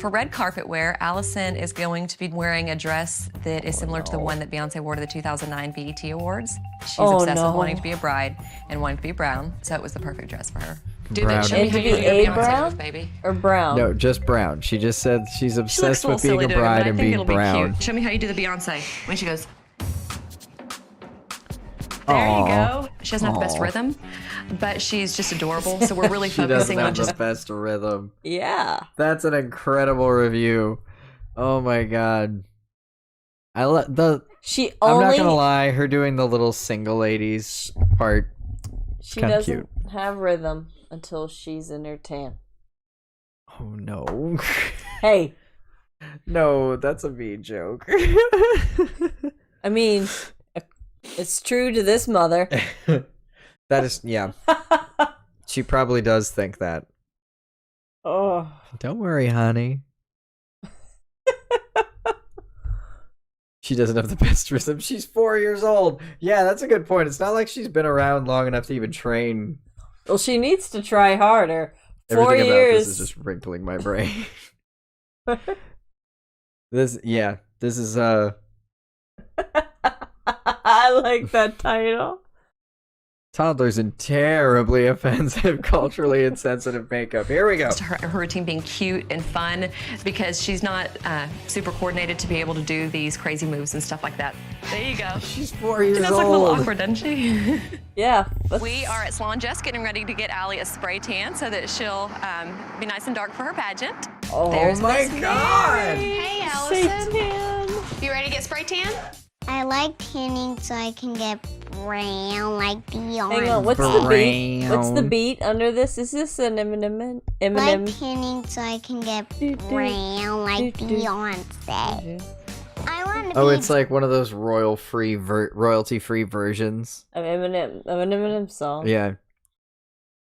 For red carpet wear, Allison is going to be wearing a dress that is similar to the one that Beyonce wore to the 2009 BET Awards. She's obsessed with wanting to be a bride and wanting to be brown, so it was the perfect dress for her. Do Brown. that. Show me And how to you be do a Beyonce brown? dress, baby. Or brown? No, just brown. She just said she's She looks obsessed a little with being silly a doing it, but bride I and think being it'll be brown. cute. Show me how you do the Beyonce. When she goes, there Aw. you go. She doesn't have the best Aw. rhythm, but she's just adorable. So we're really She doesn't focusing on have just the best rhythm. Yeah. That's an incredible review. Oh my God. I'm not gonna lie, her doing the little single ladies part. She kinda doesn't cute. have rhythm until she's in her tan. Oh no. Hey. No, that's a mean joke. I mean, it's true to this mother. That is, yeah. She probably does think that. Oh. Don't worry, honey. She doesn't have the best rhythm. She's 4 years old. Yeah, that's a good point. It's not like she's been around long enough to even train. Well, she needs to try harder. 4 Everything years. about this is just wrinkling my brain. This is I like that title. toddlers in terribly offensive, culturally insensitive makeup. Here we go. her routine being cute and fun because she's not super coordinated to be able to do these crazy moves and stuff like that. There you go. She's 4 years She does look a little old. awkward, doesn't she? Yeah. We are at Salon Jess getting ready to get Allie a spray tan so that she'll be nice and dark for her pageant. Oh There's my Miss God. Mary. Hey, Allison. You ready to get spray tan? I like tanning so I can get brown like Beyonce. Hang on, what's the beat? What's the beat under this? Is this an Eminem? Like tanning so I can get brown like Beyonce. I want to Oh, be it's like one of those royalty-free versions. Of Eminem song. Yeah.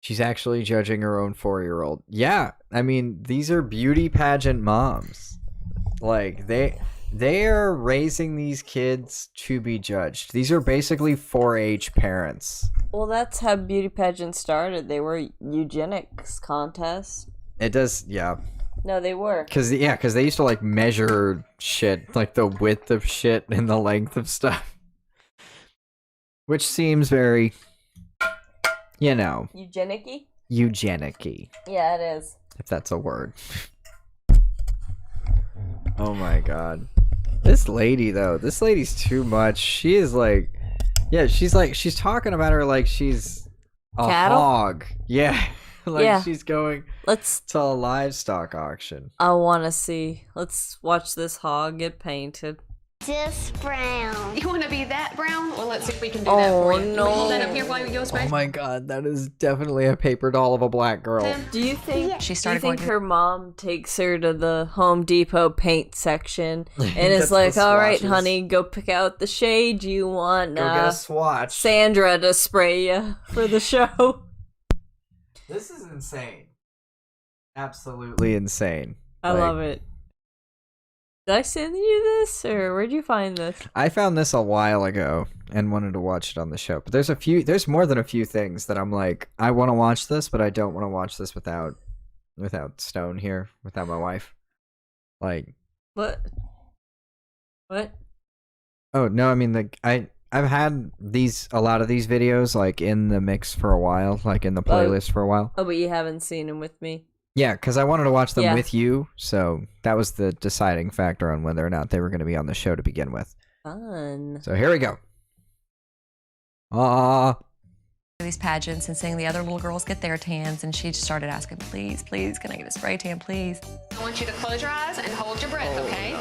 She's actually judging her own 4-year-old. Yeah, I mean, these are beauty pageant moms. Like, They are raising these kids to be judged. These are basically 4-H parents. Well, that's how beauty pageants started. They were eugenics contests. It does, yeah. No, they were. Because they used to, like, measure shit, like the width of shit and the length of stuff. Which seems very, you know. Eugenic-y? Eugenic-y. Yeah, it is. If that's a word. Oh my god. This lady, though. This lady's too much. She is like... Yeah, she's talking about her like she's a cattle? hog. Yeah. Like she's going to a livestock auction. I want to see. Let's watch this hog get painted. Just brown. You want to be that brown? Well, let's see if we can do that for you. No. Hold that up here while we go spray. Oh my god, that is definitely a paper doll of a black girl. Do you think she started do you think her mom takes her to the Home Depot paint section and is like, all right, honey, go pick out the shade you want. Go get a swatch. Sandra to spray you for the show. This is insane. Absolutely insane. I love it. Did I send you this, or where'd you find this? I found this a while ago and wanted to watch it on the show. But there's more than a few things that I'm like, I want to watch this, but I don't want to watch this without Stone here, without my wife. Like, what? Oh no, I mean I've had a lot of these videos like in the mix for a while, like in the playlist for a while. Oh, but you haven't seen them with me. Yeah, because I wanted to watch them with you, so that was the deciding factor on whether or not they were going to be on the show to begin with. Fun. So here we go. These pageants and seeing the other little girls get their tans, and she just started asking, please, can I get a spray tan, please? I want you to close your eyes and hold your breath, okay?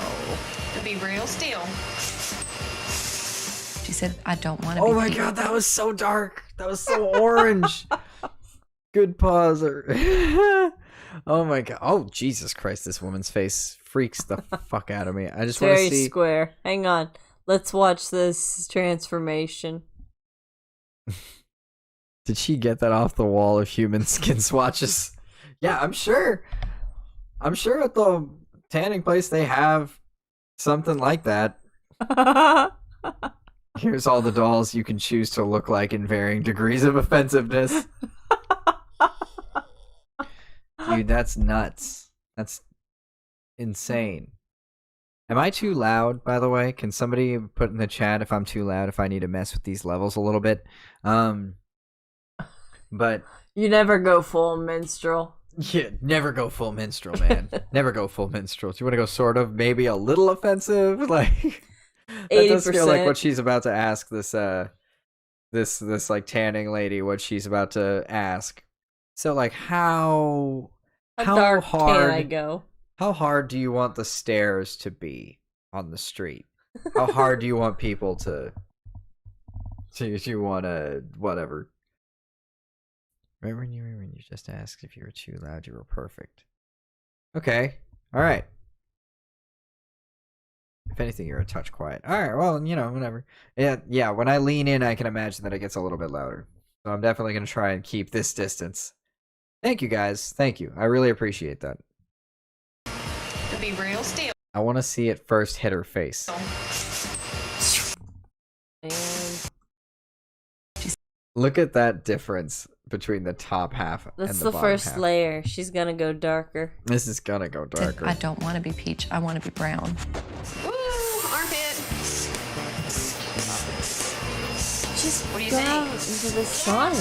And be real still. She said, I don't want to be. Oh my god, that was so dark. That was so orange. Good pause. Oh my god. Oh, Jesus Christ, this woman's face freaks the fuck out of me. I just want to see. Very square. Hang on. Let's watch this transformation. Did she get that off the wall of human skin swatches? Yeah, I'm sure. I'm sure at the tanning place they have something like that. Here's all the dolls you can choose to look like in varying degrees of offensiveness. Dude, that's nuts. That's insane. Am I too loud, by the way? Can somebody put in the chat if I'm too loud, if I need to mess with these levels a little bit? But you never go full minstrel. Yeah, never go full minstrel, man. Never go full minstrel. Do you want to go sort of maybe a little offensive? Like that 80%. does feel like what she's about to ask this this like tanning lady, what she's about to ask. So like how dark hard can I go? How hard do you want the stairs to be on the street? How hard do you want people to you want to whatever? Right when you just asked if you were too loud, you were perfect. Okay. All right. If anything, you're a touch quiet. All right. Well, you know, whatever. Yeah. When I lean in, I can imagine that it gets a little bit louder. So I'm definitely going to try and keep this distance. Thank you, guys. Thank you. I really appreciate that. To be real still. I want to see it first hit her face. And look at that difference between the top half and the bottom half. that's the first layer. She's gonna go darker. This is gonna go darker. I don't want to be peach. I want to be brown. Ooh, armpit. Just what do you go think? out into the sun.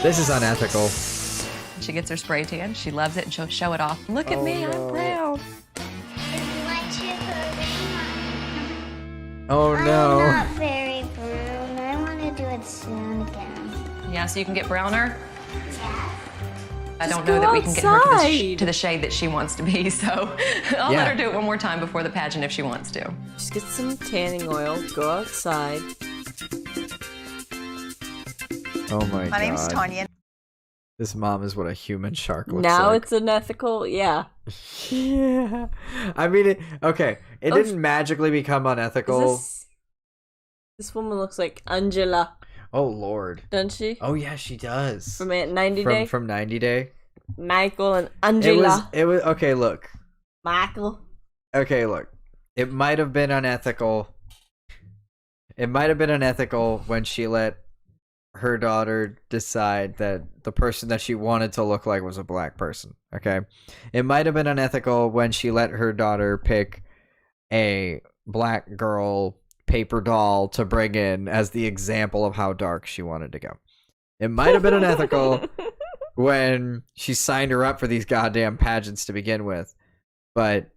This is unethical. She gets her spray tan. She loves it, and she'll show it off. Look at me, I'm brown. Oh no. I'm not very brune. I want to do it soon again. Yeah, so you can get browner. I Just don't know go that we can get her outside. to the shade that she wants to be, so I'll let her do it one more time before the pageant if she wants to. Just get some tanning oil. Go outside. Oh my god. My name's Tanya. This mom is what a human shark looks Now like. it's unethical. Yeah. Yeah. I mean, it didn't magically become unethical. This woman looks like Angela. Oh lord. Doesn't she? Oh yeah, she does. From 90 Day? From 90 Day. Michael and Angela. It was okay, look. Michael. Okay, look. it might have been unethical. It might have been unethical when she let her daughter decide that the person that she wanted to look like was a black person. Okay. It might have been unethical when she let her daughter pick a black girl paper doll to bring in as the example of how dark she wanted to go. It might have been unethical when she signed her up for these goddamn pageants to begin with. But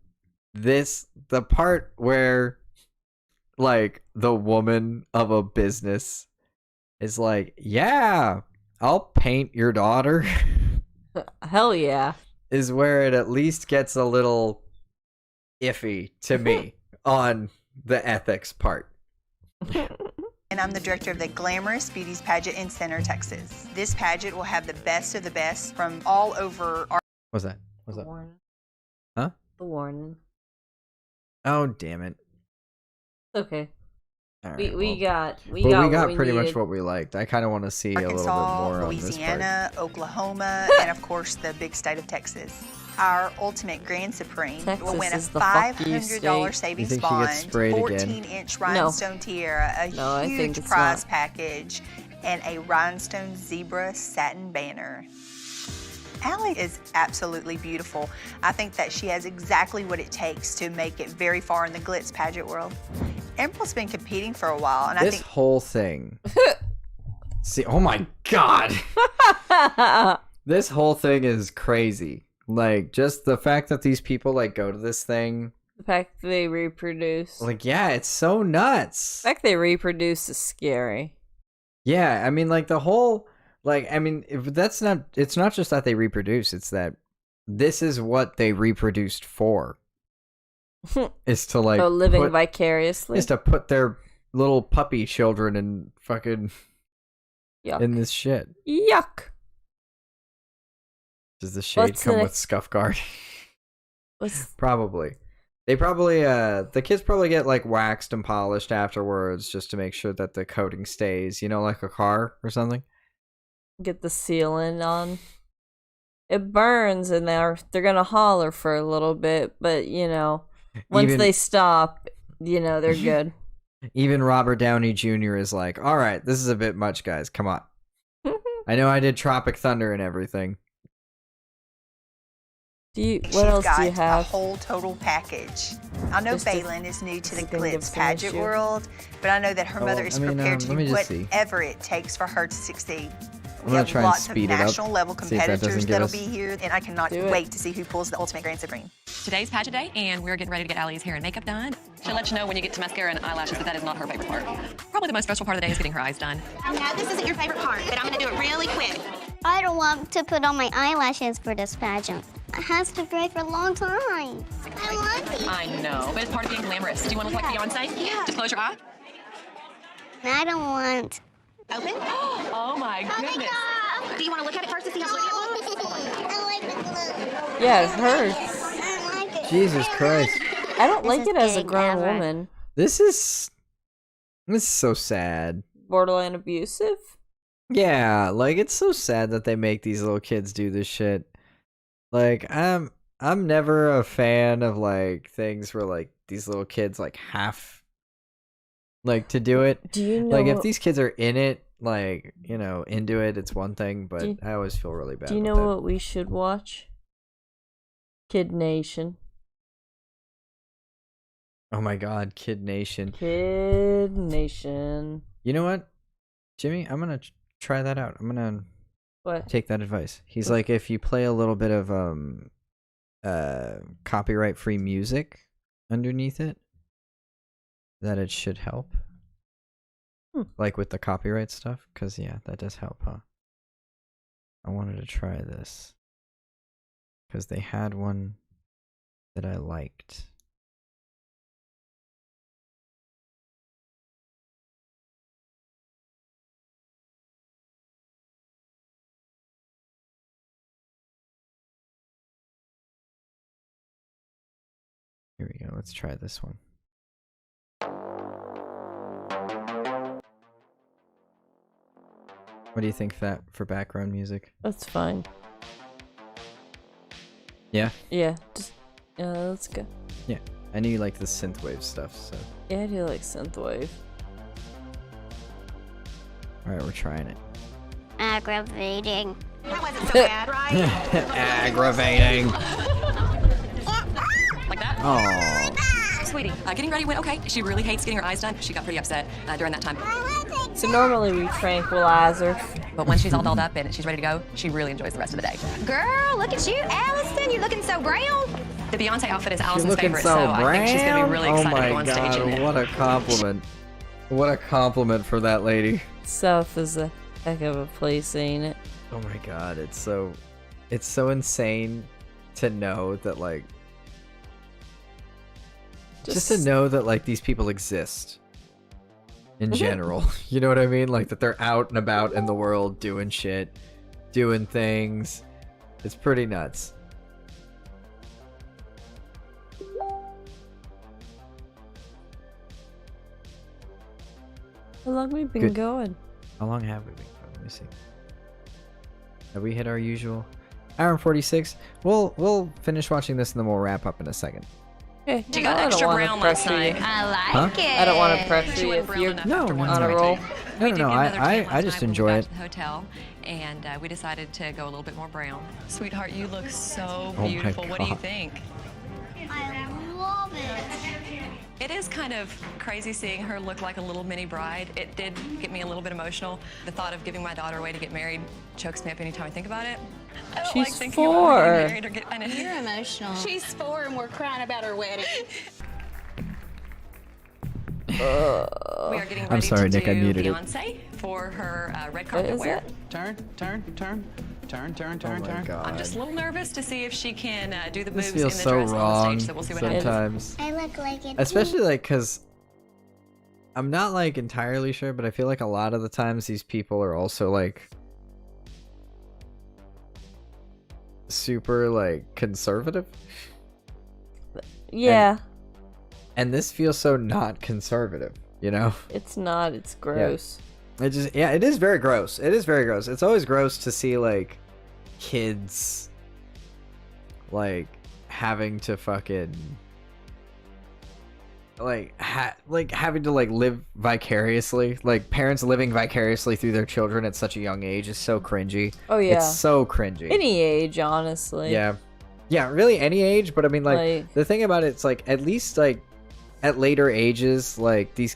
the part where like the woman of a business is like, yeah, I'll paint your daughter. Hell yeah. Is where it at least gets a little iffy to me on the ethics part. And I'm the director of the Glamorous Beauties Pageant in Center, Texas. This pageant will have the best of the best from all over our... What's that? What's that? Warning. Huh? The warning. Oh, damn it. Okay. All We right, got pretty much what we liked. I kind of want to see Arkansas, a little bit more Louisiana, Oklahoma, and of course the big state of Texas. Our ultimate grand supreme will win a $500 savings bond, 14-inch rhinestone tiara, a huge prize package, and a rhinestone zebra satin banner. Allie is absolutely beautiful. I think that she has exactly what it takes to make it very far in the glitz pageant world. Emerald's been competing for a while, and I think... This whole thing... See, oh my god! This whole thing is crazy. Like, just the fact that these people, like, go to this thing... The fact that they reproduce. Like, yeah, it's so nuts. The fact they reproduce is scary. Yeah, I mean, like, the whole... Like, I mean, if that's not... It's not just that they reproduce, it's that this is what they reproduced for. Is to, like... living vicariously. Is to put their little puppy children in fucking... Yuck. In this shit. Yuck. Does the shade come with scuff guard? Probably. They probably, the kids probably get, like, waxed and polished afterwards just to make sure that the coating stays, you know, like a car or something. Get the sealant on. It burns and they're gonna holler for a little bit, but, you know, once they stop, you know, they're good. Even Robert Downey Jr. is like, all right, this is a bit much, guys. Come on. I know I did Tropic Thunder and everything. What else do you have? A whole total package. I know Baylin is new to the glitz pageant world, but I know that her mother is prepared to do whatever it takes for her to succeed. We have lots of national level competitors that'll be here, and I cannot wait to see who pulls the ultimate grand supreme. Today's pageant day, and we're getting ready to get Allie's hair and makeup done. She'll let you know when you get to mascara and eyelashes that is not her favorite part. Probably the most stressful part of the day is getting her eyes done. I know this isn't your favorite part, but I'm going to do it really quick. I don't want to put on my eyelashes for this pageant. It has to dry for a long time. I want it. I know, but it's part of being glamorous. Do you want to look like Beyonce? Yeah. Just close your eye. I don't want. Open? Oh my goodness. Do you want to look at it first to see how pretty it looks? I like the glue. Yeah, it hurts. I like it. Jesus Christ. I don't like it as a grown woman. This is so sad. Borderline abusive? Yeah, like, it's so sad that they make these little kids do this shit. Like, I'm never a fan of, like, things where, like, these little kids, like, have, like, to do it. Do you know... Like, if these kids are in it, like, you know, into it, it's one thing, but I always feel really bad. Do you know what we should watch? Kid Nation. Oh my god, Kid Nation. Kid Nation. You know what, Jimmy? I'm gonna try that out. I'm gonna take that advice. He's like, if you play a little bit of copyright free music underneath it, that it should help. Like with the copyright stuff, because yeah, that does help, huh? I wanted to try this because they had one that I liked. Here we go. Let's try this one. What do you think for background music? That's fine. Yeah? Yeah, just let's go. Yeah. I knew you liked the synthwave stuff, so. Yeah, I do like synthwave. Alright, we're trying it. Aggravating. That wasn't so bad, right? Aggravating. Like that? Aww. Sweetie, getting ready went okay. She really hates getting her eyes done. She got pretty upset during that time. So normally we tranquilize her. But when she's all dolled up and she's ready to go, she really enjoys the rest of the day. Girl, look at you, Allison. You're looking so brown. The Beyonce outfit is She's Allison's looking favorite, so so I think she's going to be really excited to go on stage in it. What a compliment. What a compliment for that lady. South is a heck of a place, ain't it? Oh my god, it's so insane to know that, like, just to know that, like, these people exist in general. You know what I mean? Like, that they're out and about in the world doing shit, doing things. It's pretty nuts. How long have we been going? How long have we been going? Let me see. Have we hit our usual hour and 46? We'll finish watching this and then we'll wrap up in a second. Okay. She got extra brown last night. I like it. I don't want to pressure you if you're on a roll. No, I just enjoy it. The hotel, and we decided to go a little bit more brown. Sweetheart, you look so Oh my beautiful. What do you God. think? I love it. It is kind of crazy seeing her look like a little mini bride. It did get me a little bit emotional. The thought of giving my daughter away to get married chokes me up anytime I think about it. I don't like She's thinking about her getting 4. married or getting You're emotional. She's 4 and we're crying about her wedding. We are getting ready I'm sorry, to Nick, I do muted it. Beyonce for her red What carpet is wear. it? Turn. Oh my god. I'm just a little nervous to see if she can do the This moves in the feels so dress on the wrong stage, so we'll see what happens. sometimes. I look like it. Especially like because I'm not like entirely sure, but I feel like a lot of the times these people are also like super like conservative. Yeah. And this feels so not conservative, you know? It's not. It's gross. It is very gross. It is very gross. It's always gross to see like kids like having to fucking like having to like live vicariously, like parents living vicariously through their children at such a young age is so cringy. Oh yeah. It's so cringy. Any age, honestly. Yeah. Yeah, really any age, but I mean like the thing about it's like at least like at later ages like the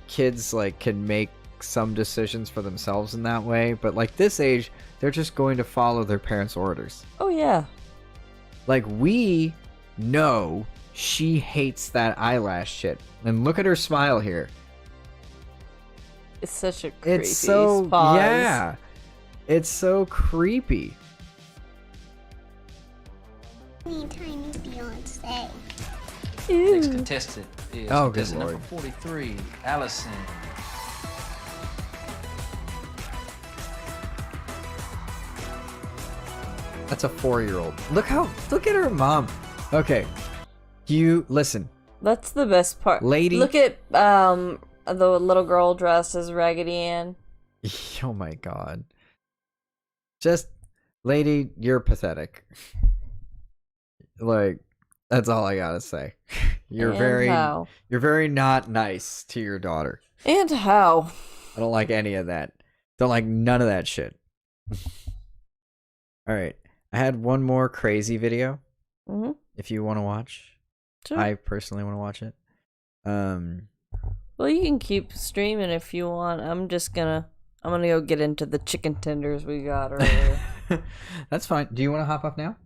kids like can make some decisions for themselves in that way, but like this age they're just going to follow their parents' orders. Oh yeah. Like we know she hates that eyelash shit. And look at her smile here. It's such a creepy It's so pause. yeah. It's so creepy. Tiny Beyonce. Next contestant is Oh, good contestant number lord. 43, Allison. That's a 4-year-old. Look at her mom. Okay. You listen. That's the best part. Lady. Look at the little girl dressed as Raggedy Ann. Oh my god. Just lady, you're pathetic. Like that's all I got to say. You're very not nice to your daughter. And how? I don't like any of that. Don't like none of that shit. All right. I had one more crazy video. Mm-hmm. If you want to watch. Sure. I personally want to watch it. Well, you can keep streaming if you want. I'm gonna go get into the chicken tenders we got earlier. That's fine. Do you want to hop up now?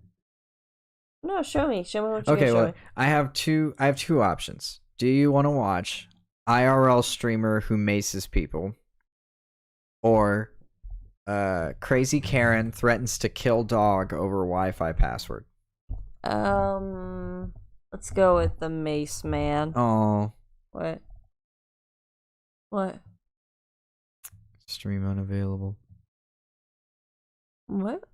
No, show me what you Okay, show well, me. I have two options. Do you want to watch IRL streamer who maces people, or crazy Karen threatens to kill dog over Wi-Fi password? Let's go with the mace man. Oh, What? stream unavailable. What?